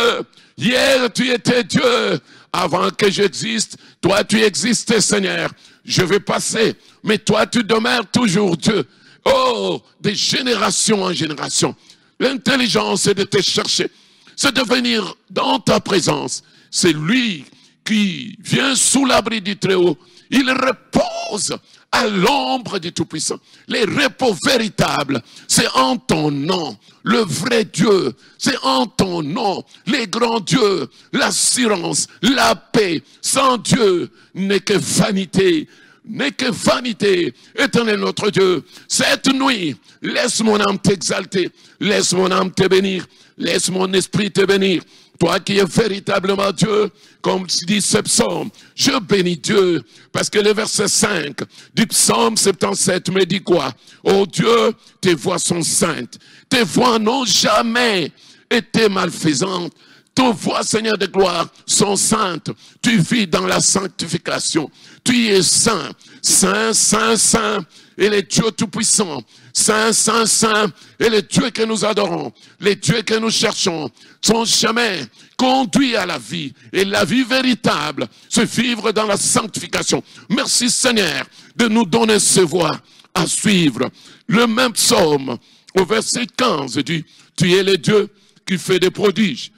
hier tu étais Dieu, avant que j'existe, toi tu existais Seigneur. Je vais passer, mais toi tu demeures toujours Dieu. Oh, de génération en génération. L'intelligence est de te chercher. C'est de venir dans ta présence. C'est lui qui vient sous l'abri du Très-Haut. Il repose à l'ombre du Tout-Puissant. Les repos véritables, c'est en ton nom. Le vrai Dieu, c'est en ton nom. Les grands dieux, l'assurance, la paix. Sans Dieu n'est que vanité. N'est que vanité, Éternel notre Dieu. Cette nuit, laisse mon âme t'exalter, laisse mon âme te bénir, laisse mon esprit te bénir. Toi qui es véritablement Dieu, comme dit ce psaume, je bénis Dieu, parce que le verset 5 du psaume 77 me dit quoi? Oh Dieu, tes voies sont saintes, tes voies n'ont jamais été malfaisantes. Tes voies, Seigneur de gloire, sont saintes. Tu vis dans la sanctification. Tu es saint, saint, saint, saint, et les dieux tout-puissants. Saint, saint, saint, et les dieux que nous adorons, les dieux que nous cherchons. Son chemin conduit à la vie, et la vie véritable, c'est vivre dans la sanctification. Merci Seigneur de nous donner ces voies à suivre. Le même psaume, au verset 15, dit, tu es le Dieu qui fait des prodiges.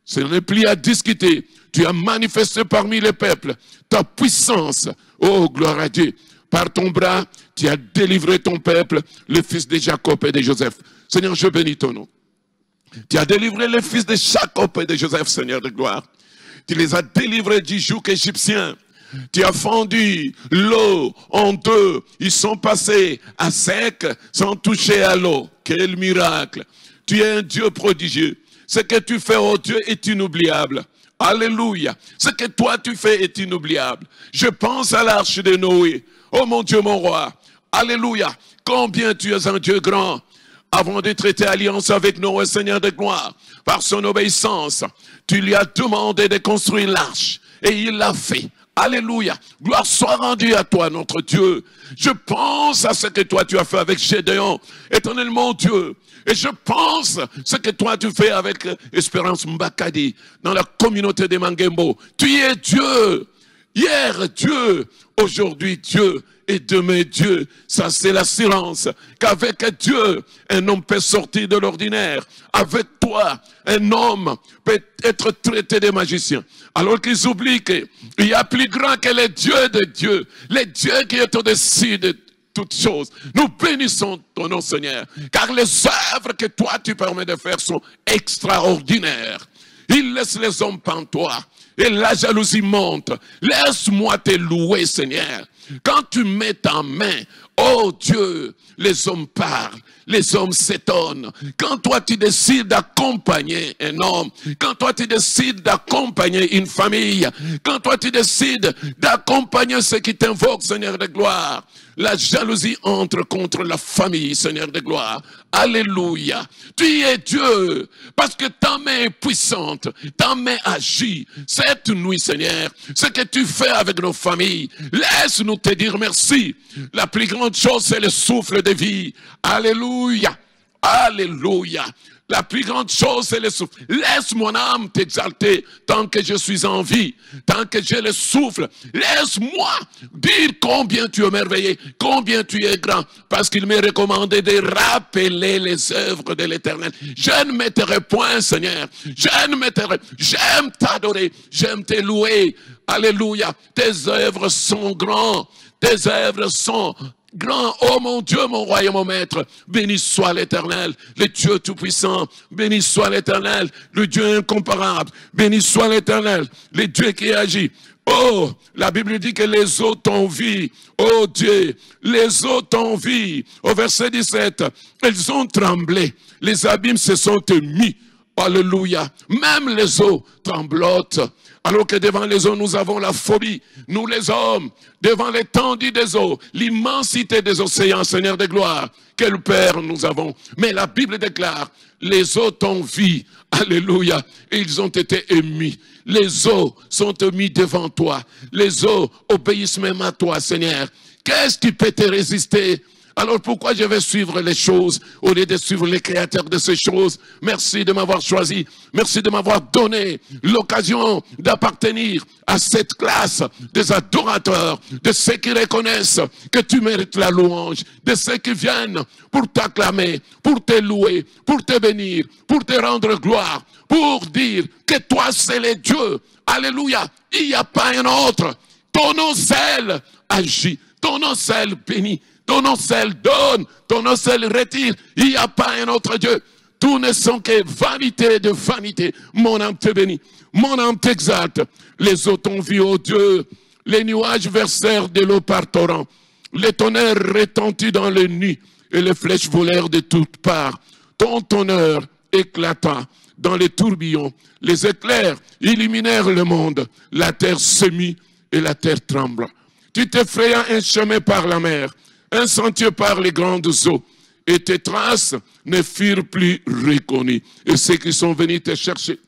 Ce n'est plus à discuter. Tu as manifesté parmi les peuples ta puissance. Oh, gloire à Dieu. Par ton bras, tu as délivré ton peuple, le fils de Jacob et de Joseph. Seigneur, je bénis ton nom. Tu as délivré les fils de Jacob et de Joseph, Seigneur de gloire. Tu les as délivrés du joug égyptien. Tu as fendu l'eau en deux. Ils sont passés à sec sans toucher à l'eau. Quel miracle. Tu es un Dieu prodigieux. Ce que tu fais, oh Dieu, est inoubliable. Alléluia. Ce que toi tu fais est inoubliable. Je pense à l'arche de Noé. Oh mon Dieu, mon roi. Alléluia. Combien tu es un Dieu grand. Avant de traiter alliance avec Noé, Seigneur de gloire, par son obéissance, tu lui as demandé de construire l'arche. Et il l'a fait. Alléluia. Gloire soit rendue à toi, notre Dieu. Je pense à ce que toi tu as fait avec Gédéon. Éternel mon Dieu. Et je pense ce que toi tu fais avec Espérance Mbakadi dans la communauté des Mangembo. Tu es Dieu. Hier Dieu, aujourd'hui Dieu et demain Dieu. Ça c'est l'assurance qu'avec Dieu, un homme peut sortir de l'ordinaire. Avec toi, un homme peut être traité de magicien. Alors qu'ils oublient qu'il y a plus grand que les dieux de Dieu. Les dieux qui est au-dessus de toutes choses. Nous bénissons ton nom, Seigneur, car les œuvres que toi tu permets de faire sont extraordinaires. Il laisse les hommes pantois et la jalousie monte. Laisse-moi te louer, Seigneur. Quand tu mets ta main, oh Dieu, les hommes parlent, les hommes s'étonnent. Quand toi tu décides d'accompagner un homme, quand toi tu décides d'accompagner une famille, quand toi tu décides d'accompagner ceux qui t'invoquent, Seigneur de gloire, la jalousie entre contre la famille, Seigneur de gloire. Alléluia. Tu es Dieu, parce que ta main est puissante, ta main agit. Cette nuit, Seigneur, ce que tu fais avec nos familles, laisse-nous te dire merci. La plus grande chose, c'est le souffle de vie. Alléluia. Alléluia. La plus grande chose, c'est le souffle. Laisse mon âme t'exalter tant que je suis en vie, tant que j'ai le souffle. Laisse-moi dire combien tu es merveilleux, combien tu es grand, parce qu'il m'est recommandé de rappeler les œuvres de l'Éternel. Je ne mettrai point, Seigneur. J'aime t'adorer, j'aime te louer. Alléluia. Tes œuvres sont grandes, tes œuvres sont grand, oh mon Dieu, mon roi et mon maître, béni soit l'Éternel, le Dieu tout-puissant, béni soit l'Éternel, le Dieu incomparable, béni soit l'Éternel, le Dieu qui agit. Oh, la Bible dit que les eaux t'ont vu, oh Dieu, les eaux t'ont vu. Au verset 17, elles ont tremblé, les abîmes se sont émus. Alléluia, même les eaux tremblotent. Alors que devant les eaux, nous avons la phobie. Nous les hommes, devant l'étendue des eaux, l'immensité des océans, Seigneur de gloire, quel Père nous avons. Mais la Bible déclare, les eaux t'ont vu. Alléluia. Et ils ont été émus. Les eaux sont émus devant toi. Les eaux obéissent même à toi, Seigneur. Qu'est-ce qui peut te résister? Alors pourquoi je vais suivre les choses au lieu de suivre les créateurs de ces choses? Merci de m'avoir choisi. Merci de m'avoir donné l'occasion d'appartenir à cette classe des adorateurs, de ceux qui reconnaissent que tu mérites la louange, de ceux qui viennent pour t'acclamer, pour te louer, pour te bénir, pour te rendre gloire, pour dire que toi c'est le Dieu. Alléluia. Il n'y a pas un autre. Ton nom seul agit. Ton nom seul bénit. Ton nom seul donne, ton nom seul retire. Il n'y a pas un autre Dieu. Tout ne sont que vanité de vanité. Mon âme te bénit, mon âme t'exalte. Les eaux t'ont vu, ô Dieu. Les nuages versèrent de l'eau par torrent. Les tonnerres retentit dans les nuits et les flèches volèrent de toutes parts. Ton tonnerre éclata dans les tourbillons. Les éclairs illuminèrent le monde. La terre s'émut et la terre trembla. Tu t'effrayas un chemin par la mer, un sentier par les grandes eaux, et tes traces ne furent plus reconnues. Et ceux qui sont venus te chercher,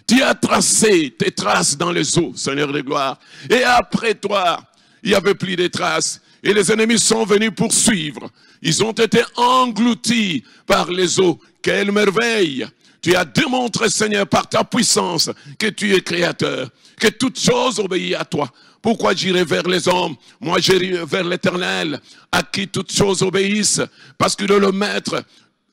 tu as tracé tes traces dans les eaux, Seigneur de gloire. Et après toi, il n'y avait plus de traces. Et les ennemis sont venus poursuivre. Ils ont été engloutis par les eaux. Quelle merveille! Tu as démontré, Seigneur, par ta puissance, que tu es créateur, que toute chose obéit à toi. Pourquoi j'irai vers les hommes? Moi, j'irai vers l'Éternel, à qui toutes choses obéissent, parce qu'il est le maître,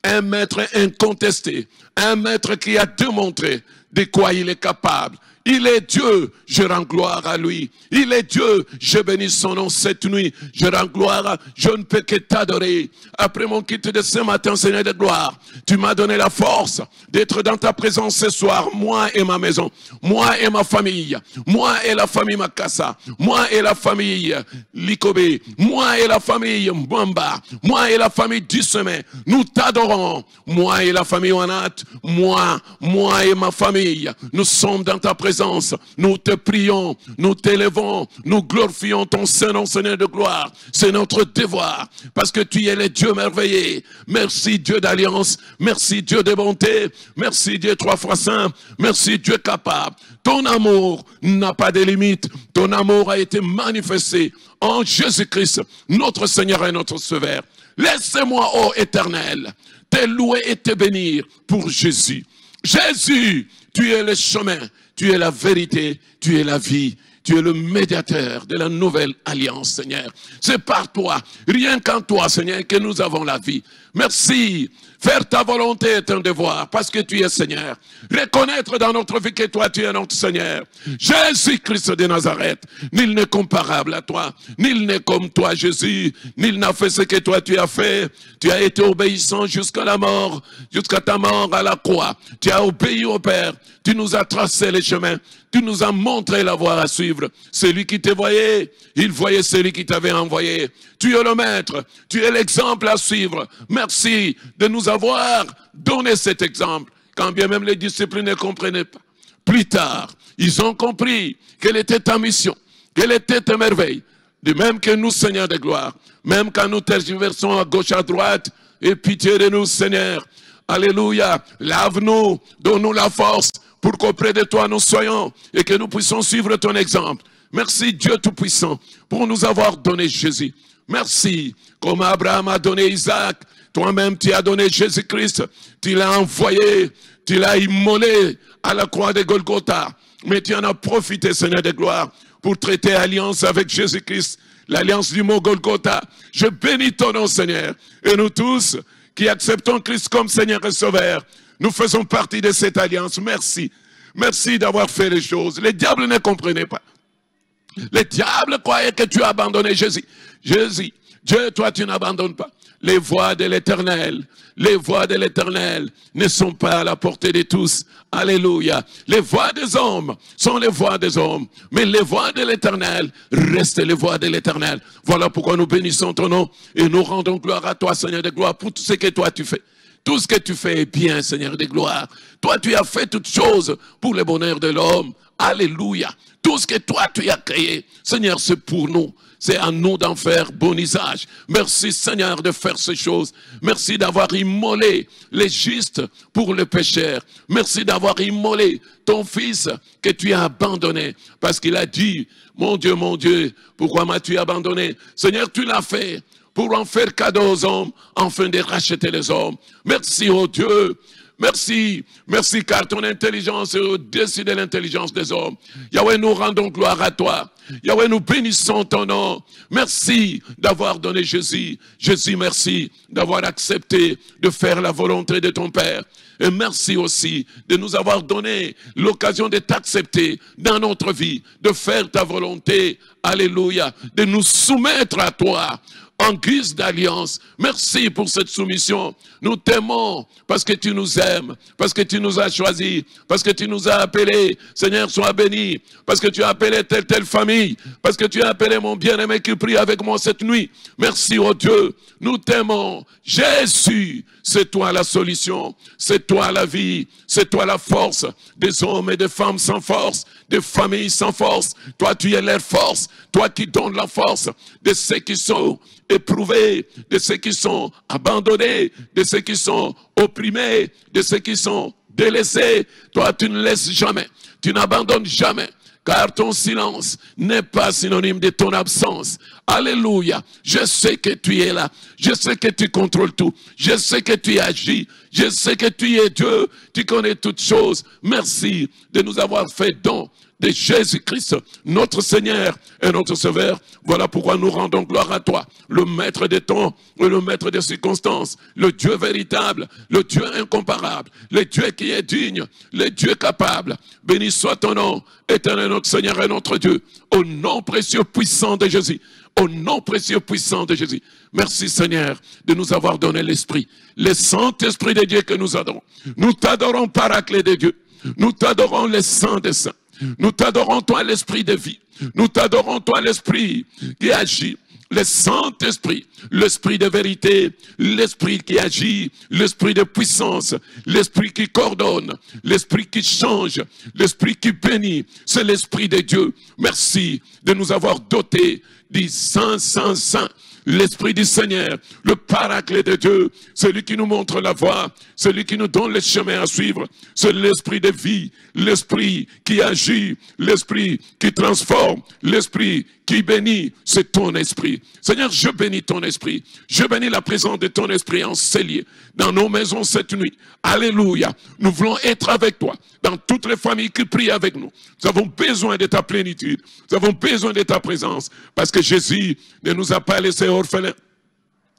un maître incontesté, un maître qui a démontré de quoi il est capable. Il est Dieu, je rends gloire à lui. Il est Dieu, je bénis son nom cette nuit. Je rends gloire, je ne peux que t'adorer. Après mon quitte de ce matin, Seigneur de gloire, tu m'as donné la force d'être dans ta présence ce soir, moi et ma maison, moi et ma famille, moi et la famille Makassa, moi et la famille Likobé, moi et la famille Mbamba, moi et la famille Dussemin. Nous t'adorons, moi et la famille Wanat, moi et ma famille. Nous sommes dans ta présence. Nous te prions, nous t'élevons, nous glorifions ton Saint-Nom, Seigneur de gloire. C'est notre devoir, parce que tu es le Dieu merveilleux. Merci Dieu d'alliance, merci Dieu de bonté, merci Dieu trois fois saint, merci Dieu capable. Ton amour n'a pas de limite, ton amour a été manifesté en Jésus-Christ, notre Seigneur et notre Sauveur. Laisse-moi, ô Éternel, te louer et te bénir pour Jésus. Jésus, tu es le chemin, tu es la vérité, tu es la vie, Tu es le médiateur de la nouvelle alliance, Seigneur. C'est par toi, rien qu'en toi, Seigneur, que nous avons la vie. Merci. Faire ta volonté est un devoir parce que tu es Seigneur. Reconnaître dans notre vie que toi, tu es notre Seigneur. Jésus-Christ de Nazareth, nul n'est comparable à toi. Nul n'est comme toi, Jésus. Nul n'a fait ce que toi, tu as fait. Tu as été obéissant jusqu'à la mort, jusqu'à ta mort à la croix. Tu as obéi au Père. Tu nous as tracé les chemins. Tu nous as montré la voie à suivre. Celui qui te voyait, il voyait celui qui t'avait envoyé. Tu es le maître, tu es l'exemple à suivre. Merci de nous avoir donné cet exemple, quand bien même les disciples ne comprenaient pas. Plus tard, ils ont compris quelle était ta mission, quelle était ta merveille. De même que nous, Seigneur de gloire, même quand nous tergiversons à gauche, à droite, aie pitié de nous, Seigneur. Alléluia, lave-nous, donne-nous la force pour qu'auprès de toi nous soyons et que nous puissions suivre ton exemple. Merci Dieu Tout-Puissant pour nous avoir donné Jésus. Merci, comme Abraham a donné Isaac, toi-même tu as donné Jésus-Christ, tu l'as envoyé, tu l'as immolé à la croix de Golgotha. Mais tu en as profité, Seigneur de gloire, pour traiter alliance avec Jésus-Christ, l'alliance du mot Golgotha. Je bénis ton nom, Seigneur, et nous tous qui acceptons Christ comme Seigneur et Sauveur, nous faisons partie de cette alliance. Merci. Merci d'avoir fait les choses. Les diables ne comprenaient pas. Les diables croyaient que tu as abandonné Jésus. Jésus, Dieu, toi, tu n'abandonnes pas. Les voies de l'Éternel, les voies de l'Éternel ne sont pas à la portée de tous. Alléluia. Les voies des hommes sont les voies des hommes, mais les voies de l'Éternel restent les voies de l'Éternel. Voilà pourquoi nous bénissons ton nom et nous rendons gloire à toi, Seigneur de gloire, pour tout ce que toi tu fais. Tout ce que tu fais est bien, Seigneur de gloire. Toi, tu as fait toutes choses pour le bonheur de l'homme. Alléluia. Tout ce que toi, tu as créé, Seigneur, c'est pour nous. C'est à nous d'en faire bon usage. Merci, Seigneur, de faire ces choses. Merci d'avoir immolé les justes pour les pécheurs. Merci d'avoir immolé ton Fils que tu as abandonné. Parce qu'il a dit, mon Dieu, pourquoi m'as-tu abandonné? Seigneur, tu l'as fait pour en faire cadeau aux hommes, afin de racheter les hommes. Merci, oh Dieu. Merci, merci car ton intelligence est au-dessus de l'intelligence des hommes. Yahweh, nous rendons gloire à toi. Yahweh, nous bénissons ton nom. Merci d'avoir donné Jésus. Jésus, merci d'avoir accepté de faire la volonté de ton Père. Et merci aussi de nous avoir donné l'occasion de t'accepter dans notre vie, de faire ta volonté. Alléluia. De nous soumettre à toi en guise d'alliance. Merci pour cette soumission. Nous t'aimons parce que tu nous aimes, parce que tu nous as choisis, parce que tu nous as appelés. Seigneur, sois béni, parce que tu as appelé telle famille, parce que tu as appelé mon bien-aimé qui prie avec moi cette nuit. Merci, oh Dieu, nous t'aimons. Jésus, c'est toi la solution, c'est toi la vie, c'est toi la force des hommes et des femmes sans force, des familles sans force. Toi, tu es leur force, toi qui donnes la force de ceux qui sont éprouvés, de ceux qui sont abandonnés, de ceux qui sont opprimés, de ceux qui sont délaissés. Toi, tu ne laisses jamais, tu n'abandonnes jamais, car ton silence n'est pas synonyme de ton absence. Alléluia. Je sais que tu es là. Je sais que tu contrôles tout. Je sais que tu agis. Je sais que tu es Dieu. Tu connais toutes choses. Merci de nous avoir fait don de Jésus-Christ, notre Seigneur et notre Sauveur. Voilà pourquoi nous rendons gloire à toi, le maître des temps et le maître des circonstances, le Dieu véritable, le Dieu incomparable, le Dieu qui est digne, le Dieu capable. Béni soit ton nom, éternel notre Seigneur et notre Dieu, au nom précieux puissant de Jésus. Au nom précieux puissant de Jésus. Merci Seigneur de nous avoir donné l'Esprit, le Saint-Esprit de Dieu que nous adorons. Nous t'adorons, Paraclet de Dieu. Nous t'adorons, les saints des saints. Nous t'adorons, toi, l'Esprit de vie. Nous t'adorons, toi, l'Esprit qui agit. Le Saint-Esprit, l'Esprit de vérité, l'Esprit qui agit, l'Esprit de puissance, l'Esprit qui coordonne, l'Esprit qui change, l'Esprit qui bénit. C'est l'Esprit de Dieu. Merci de nous avoir dotés du Saint, Saint, Saint. l'Esprit du Seigneur, le Paraclet de Dieu, celui qui nous montre la voie, celui qui nous donne le chemin à suivre, c'est l'Esprit de vie, l'Esprit qui agit, l'Esprit qui transforme, l'Esprit qui bénit, c'est ton Esprit. Seigneur, je bénis ton Esprit. Je bénis la présence de ton Esprit enseigné dans nos maisons cette nuit. Alléluia. Nous voulons être avec toi dans toutes les familles qui prient avec nous. Nous avons besoin de ta plénitude. Nous avons besoin de ta présence parce que Jésus ne nous a pas laissés orphelins.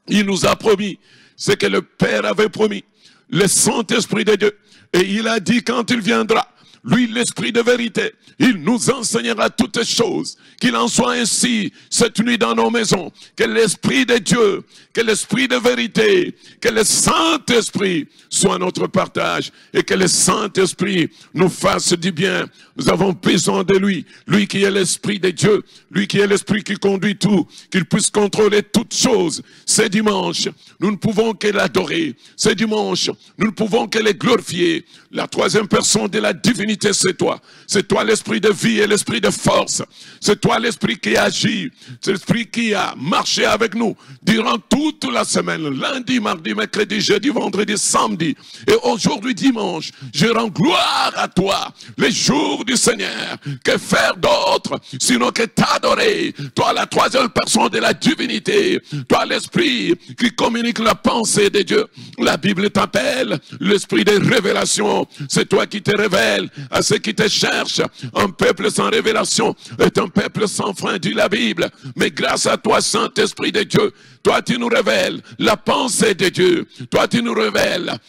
Il nous a promis ce que le Père avait promis, le Saint-Esprit de Dieu. Et il a dit quand il viendra, lui, l'Esprit de vérité, il nous enseignera toutes choses. Qu'il en soit ainsi cette nuit dans nos maisons. Que l'Esprit de Dieu, que l'Esprit de vérité, que le Saint-Esprit soit notre partage. Et que le Saint-Esprit nous fasse du bien. Nous avons besoin de lui. Lui qui est l'Esprit de Dieu. Lui qui est l'Esprit qui conduit tout. Qu'il puisse contrôler toutes choses. C'est dimanche. Nous ne pouvons que l'adorer. C'est dimanche. Nous ne pouvons que le glorifier. La troisième personne de la divinité, c'est toi. C'est toi l'Esprit de vie et l'Esprit de force. C'est toi l'Esprit qui agit. C'est l'Esprit qui a marché avec nous durant toute la semaine. Lundi, mardi, mercredi, jeudi, vendredi, samedi. Et aujourd'hui, dimanche, je rends gloire à toi. Les jours du Seigneur. Que faire d'autre sinon que t'adorer. Toi, la troisième personne de la divinité. Toi, l'Esprit qui communique la pensée de Dieu. La Bible t'appelle l'Esprit de révélation. C'est toi qui te révèles à ceux qui te cherchent. Un peuple sans révélation est un peuple sans fin, dit la Bible. Mais grâce à toi, Saint-Esprit de Dieu, toi tu nous révèles la pensée de Dieu. Toi tu nous révèles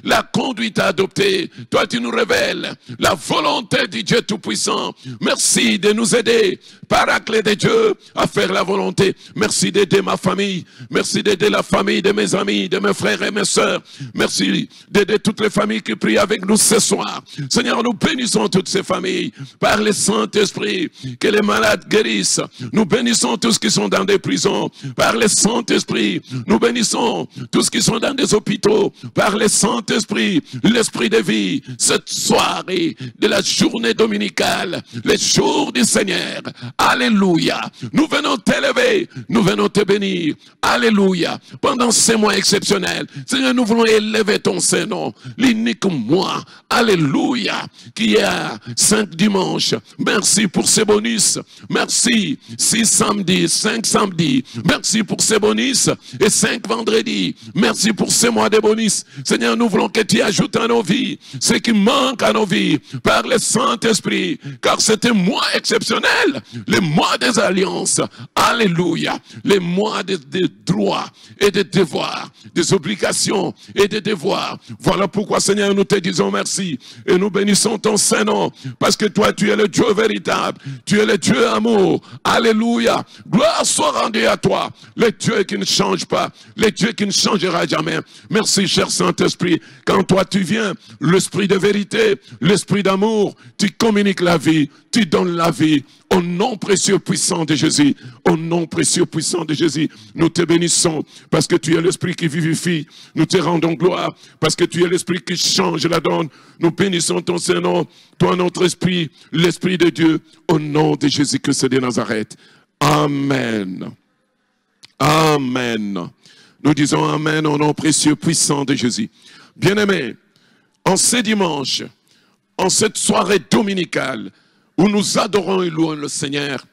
la conduite à adopter. Toi tu nous révèles la volonté du Dieu Tout-Puissant. Merci de nous aider, Paraclet de Dieu, à faire la volonté. Merci d'aider ma famille. Merci d'aider la famille de mes amis, de mes frères et mes sœurs. Merci d'aider toutes les familles qui prient avec nous ce soir. Seigneur, nous bénissons toutes ces familles par le Saint-Esprit. Que les malades guérissent. Nous bénissons tous qui sont dans des prisons par le Saint-Esprit. Nous bénissons tous qui sont dans des hôpitaux par le Saint-Esprit. L'Esprit de vie, cette soirée de la journée dominicale, les jours du Seigneur. Alléluia. Nous venons t'élever, nous venons te bénir. Alléluia. Pendant ces mois exceptionnels, Seigneur, nous voulons élever ton Saint-Nom, l'unique moi. Alléluia. Qui est à 5 dimanches. Merci pour ces bonus. Merci. 6 samedis, 5 samedis. Merci pour ces bonus. Et 5 vendredis. Merci pour ces mois de bonus. Seigneur, nous voulons que tu ajoutes à nos vies ce qui manque à nos vies par le Saint-Esprit. Car c'est un mois exceptionnel. Les mois des alliances. Alléluia. Les mois des droits et des devoirs. Des obligations et des devoirs. Voilà pourquoi, Seigneur, nous te disons merci. Et nous bénissons ton Saint-Nom. Parce que toi, tu es le Dieu véritable. Tu es le Dieu amour. Alléluia. Gloire soit rendue à toi. Le Dieu qui ne change pas. Le Dieu qui ne changera jamais. Merci, cher Saint-Esprit. Quand toi, tu viens, l'Esprit de vérité, l'Esprit d'amour, tu communiques la vie. Tu donnes la vie. Au nom précieux puissant de Jésus, au nom précieux puissant de Jésus, nous te bénissons parce que tu es l'Esprit qui vivifie. Nous te rendons gloire parce que tu es l'Esprit qui change la donne. Nous bénissons ton Saint-Nom, toi notre Esprit, l'Esprit de Dieu, au nom de Jésus-Christ de Nazareth. Amen. Amen. Nous disons Amen au nom précieux puissant de Jésus. Bien-aimés, en ce dimanche, en cette soirée dominicale, où nous adorons et louons le Seigneur,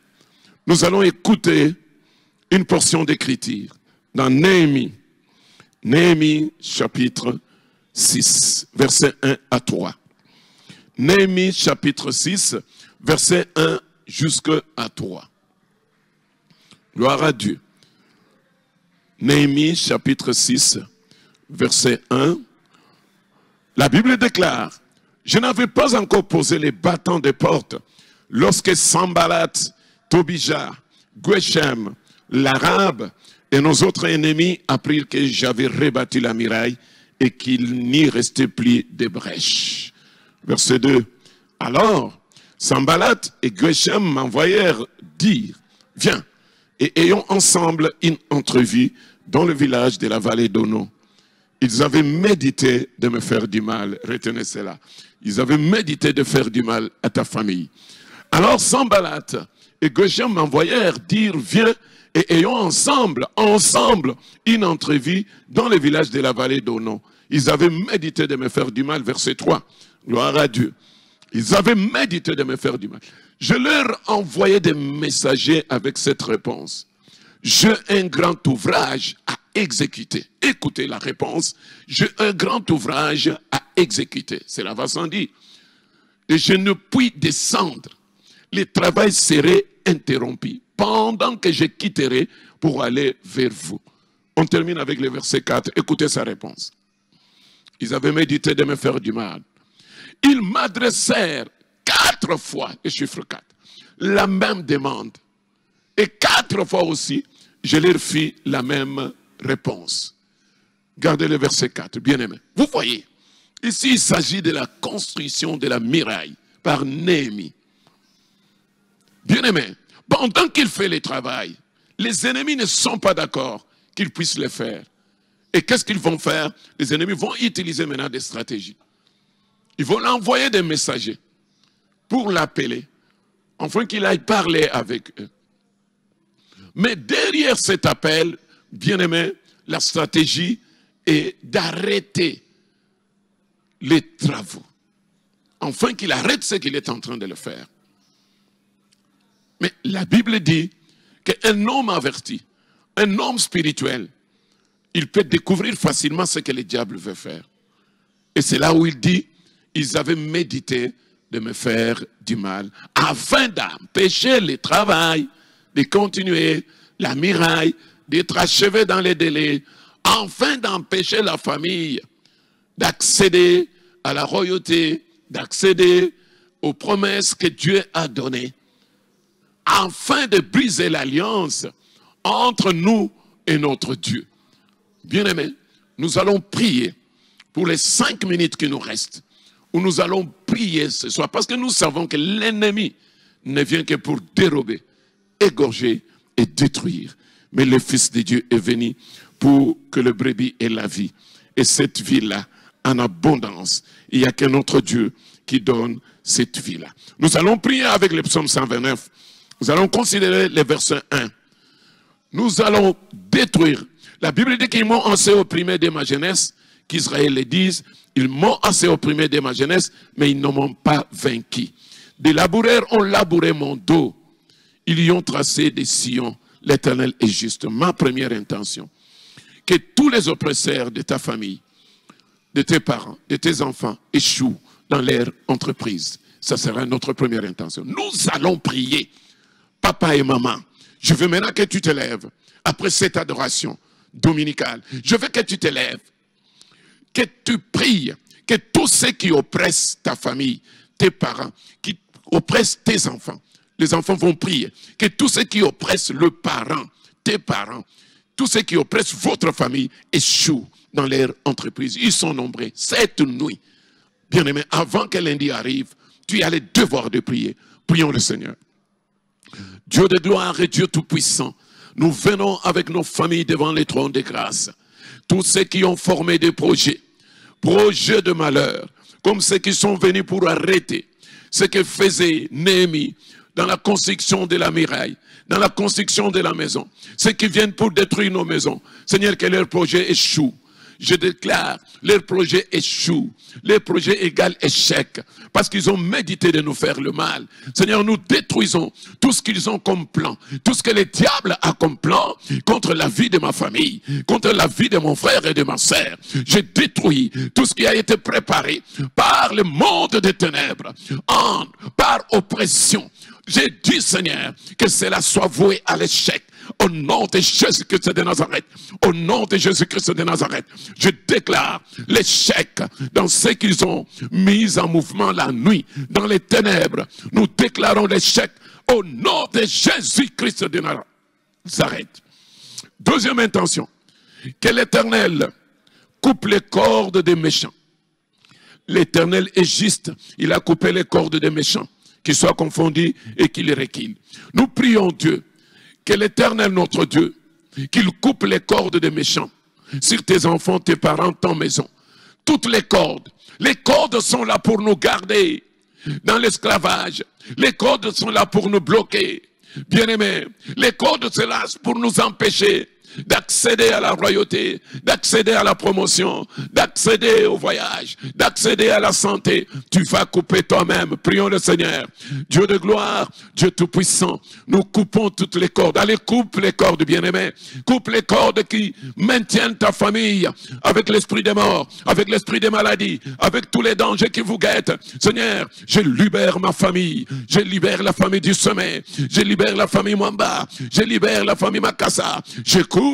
nous allons écouter une portion d'écriture dans Néhémie. Néhémie chapitre 6, versets 1 à 3. Néhémie chapitre 6, versets 1 jusqu'à 3. Gloire à Dieu. Néhémie chapitre 6, verset 1. La Bible déclare: je n'avais pas encore posé les battants des portes lorsque Sanballat, Tobija, Geshem, l'Arabe et nos autres ennemis apprirent que j'avais rebâti la muraille et qu'il n'y restait plus de brèches. Verset 2. Alors, Sanballat et Geshem m'envoyèrent dire: viens et ayons ensemble une entrevue dans le village de la vallée d'Ono. Ils avaient médité de me faire du mal. Retenez cela. Ils avaient médité de faire du mal à ta famille. Alors Sanballat et Geshem m'envoyèrent dire: viens et ayons ensemble, une entrevue dans le village de la vallée d'Onon. Ils avaient médité de me faire du mal, verset 3. Gloire à Dieu. Ils avaient médité de me faire du mal. Je leur envoyais des messagers avec cette réponse. J'ai un grand ouvrage à exécuter. Écoutez la réponse. J'ai un grand ouvrage à exécuter. Cela va sans dire. Et je ne puis descendre. Le travail serait interrompu pendant que je quitterai pour aller vers vous. On termine avec le verset 4. Écoutez sa réponse. Ils avaient médité de me faire du mal. Ils m'adressèrent 4 fois, le chiffre 4, la même demande. Et 4 fois aussi, je leur fis la même réponse. Gardez le verset 4, bien aimé. Vous voyez, ici il s'agit de la construction de la muraille par Néhémie. Bien aimé, pendant qu'il fait le travail, les ennemis ne sont pas d'accord qu'il puisse le faire. Et qu'est-ce qu'ils vont faire? Les ennemis vont utiliser maintenant des stratégies. Ils vont l'envoyer des messagers pour l'appeler, afin qu'il aille parler avec eux. Mais derrière cet appel, bien aimé, la stratégie est d'arrêter les travaux, afin qu'il arrête ce qu'il est en train de le faire. Mais la Bible dit qu'un homme averti, un homme spirituel, il peut découvrir facilement ce que le diable veut faire. Et c'est là où il dit, ils avaient médité de me faire du mal, afin d'empêcher le travail, de continuer la muraille, d'être achevé dans les délais, afin d'empêcher la famille d'accéder à la royauté, d'accéder aux promesses que Dieu a données, afin de briser l'alliance entre nous et notre Dieu. Bien-aimés, nous allons prier pour les 5 minutes qui nous restent, où nous allons prier ce soir, parce que nous savons que l'ennemi ne vient que pour dérober, égorger et détruire. Mais le Fils de Dieu est venu pour que le brebis ait la vie. Et cette vie-là, en abondance, il n'y a qu'un autre Dieu qui donne cette vie-là. Nous allons prier avec le psaume 129. Nous allons considérer les versets 1. Nous allons détruire. La Bible dit qu'ils m'ont assez opprimé de ma jeunesse, qu'Israël les dise, ils m'ont assez opprimé de ma jeunesse, mais ils ne m'ont pas vaincu. Des laboureurs ont labouré mon dos. Ils y ont tracé des sillons. L'Éternel est juste. Ma première intention. Que tous les oppresseurs de ta famille, de tes parents, de tes enfants échouent dans leur entreprise. Ça sera notre première intention. Nous allons prier. Papa et maman, je veux maintenant que tu te lèves après cette adoration dominicale. Je veux que tu te lèves, que tu pries, que tous ceux qui oppressent ta famille, tes parents, qui oppressent tes enfants, les enfants vont prier, que tous ceux qui oppressent le parent, tes parents, tous ceux qui oppressent votre famille échouent dans leur entreprise. Ils sont nombreux. Cette nuit, bien-aimé, avant que lundi arrive, tu as le devoir de prier. Prions le Seigneur. Dieu de gloire et Dieu tout-puissant, nous venons avec nos familles devant les trônes de grâce. Tous ceux qui ont formé des projets de malheur, comme ceux qui sont venus pour arrêter ce que faisait Néhémie dans la construction de la muraille, dans la construction de la maison, ceux qui viennent pour détruire nos maisons. Seigneur, que leur projet échoue. Je déclare, leur projet échoue. Leur projet égale échec. Parce qu'ils ont médité de nous faire le mal. Seigneur, nous détruisons tout ce qu'ils ont comme plan. Tout ce que le diable a comme plan contre la vie de ma famille, contre la vie de mon frère et de ma sœur. Je détruis tout ce qui a été préparé par le monde des ténèbres, par oppression. J'ai dit, Seigneur, que cela soit voué à l'échec. Au nom de Jésus-Christ de Nazareth, au nom de Jésus-Christ de Nazareth, je déclare l'échec dans ce qu'ils ont mis en mouvement la nuit, dans les ténèbres. Nous déclarons l'échec au nom de Jésus-Christ de Nazareth. Deuxième intention, que l'Éternel coupe les cordes des méchants. L'Éternel est juste, il a coupé les cordes des méchants, qu'ils soient confondus et qu'ils reculent. Nous prions Dieu, que l'Éternel, notre Dieu, qu'il coupe les cordes des méchants sur tes enfants, tes parents, ta maison. Toutes les cordes sont là pour nous garder dans l'esclavage. Les cordes sont là pour nous bloquer. Bien-aimés, les cordes se lâchent pour nous empêcher d'accéder à la royauté, d'accéder à la promotion, d'accéder au voyage, d'accéder à la santé. Tu vas couper toi-même. Prions le Seigneur. Dieu de gloire, Dieu tout-puissant, nous coupons toutes les cordes. Allez, coupe les cordes, bien-aimés. Coupe les cordes qui maintiennent ta famille avec l'esprit des morts, avec l'esprit des maladies, avec tous les dangers qui vous guettent. Seigneur, je libère ma famille. Je libère la famille du sommet. Je libère la famille Mwamba. Je libère la famille Makassa. Je coupe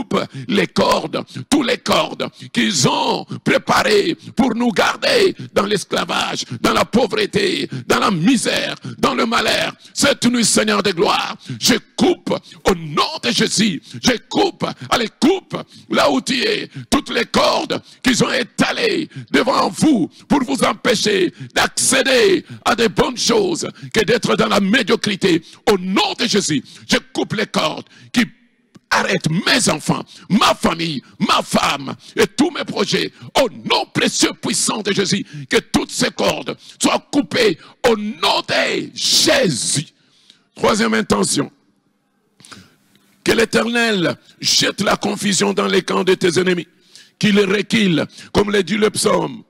les cordes, toutes les cordes qu'ils ont préparées pour nous garder dans l'esclavage, dans la pauvreté, dans la misère, dans le malheur. Cette nuit, Seigneur de gloire, je coupe au nom de Jésus. Je coupe, allez, coupe là où tu es, toutes les cordes qu'ils ont étalées devant vous pour vous empêcher d'accéder à de bonnes choses que d'être dans la médiocrité. Au nom de Jésus, je coupe les cordes qui arrête mes enfants, ma famille, ma femme et tous mes projets. Au nom précieux puissant de Jésus, que toutes ces cordes soient coupées au nom de Jésus. Troisième intention. Que l'Éternel jette la confusion dans les camps de tes ennemis. Qu'il reculent, comme l'a dit le psaume.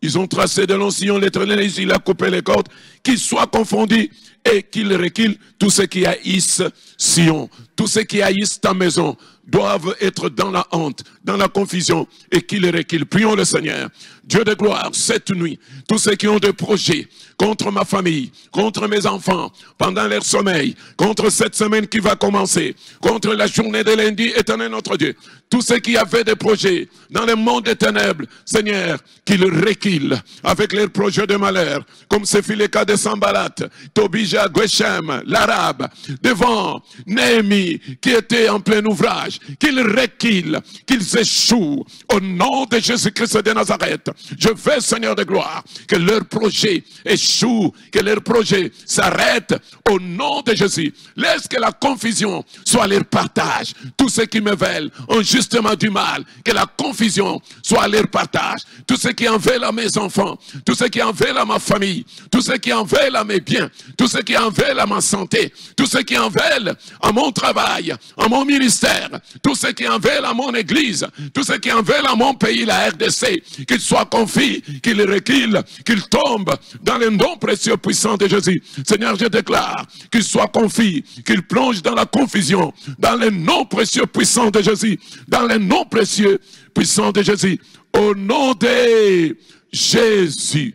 Ils ont tracé de longs sillons, l'Éternel, il a coupé les cordes. Qu'ils soient confondus et qu'ils reculent. Tous ceux qui haïssent Sion, tous ceux qui haïssent ta maison, doivent être dans la honte, dans la confusion, et qu'ils reculent. Prions le Seigneur. Dieu de gloire, cette nuit, tous ceux qui ont des projets contre ma famille, contre mes enfants, pendant leur sommeil, contre cette semaine qui va commencer, contre la journée de lundi, éternel notre Dieu, tous ceux qui avaient des projets dans le monde des ténèbres, Seigneur, qu'ils reculent avec leurs projets de malheur, comme ce fut le cas de Sambalat, Tobija, Geshem, l'Arabe, devant Néhémie, qui était en plein ouvrage, qu'ils reculent, qu'ils échouent, au nom de Jésus-Christ de Nazareth. Je veux, Seigneur de gloire, que leur projet échoue, que leur projet s'arrête, au nom de Jésus. Laisse que la confusion soit leur partage. Tous ceux qui me veulent ont justement du mal, que la confusion soit leur partage. Tous ceux qui en veulent à mes enfants, tous ceux qui en veulent à ma famille, tous ceux qui en veulent à mes biens, tous ceux qui en veulent à ma santé, tous ceux qui en veulent à mon travail, à mon ministère, tous ceux qui en veulent à mon église, tous ceux qui en veulent à mon pays, la RDC, qu'ils soient confis, qu'ils reculent, qu'ils tombent dans le nom précieux puissant de Jésus. Seigneur, je déclare qu'ils soient confis, qu'ils plongent dans la confusion, dans le nom précieux puissant de Jésus, dans le nom précieux puissant de Jésus, au nom de Jésus,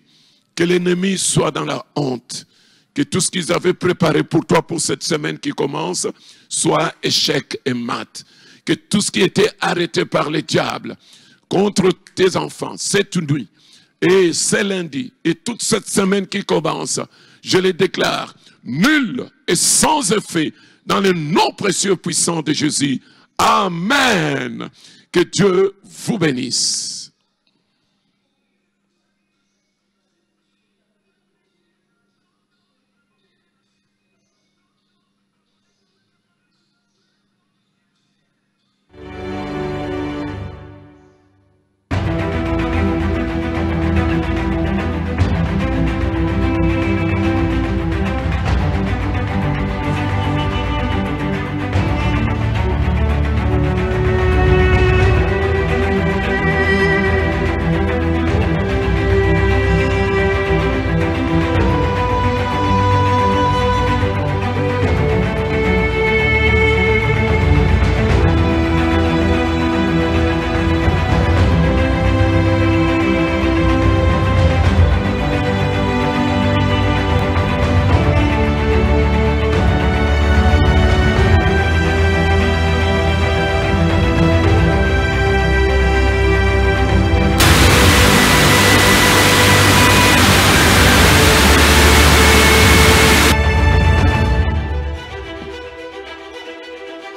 que l'ennemi soit dans la honte, que tout ce qu'ils avaient préparé pour toi pour cette semaine qui commence soit échec et mat, que tout ce qui était arrêté par le diable contre tes enfants cette nuit et ce lundi et toute cette semaine qui commence, je les déclare nul et sans effet dans le nom précieux puissant de Jésus. Amen. Que Dieu vous bénisse.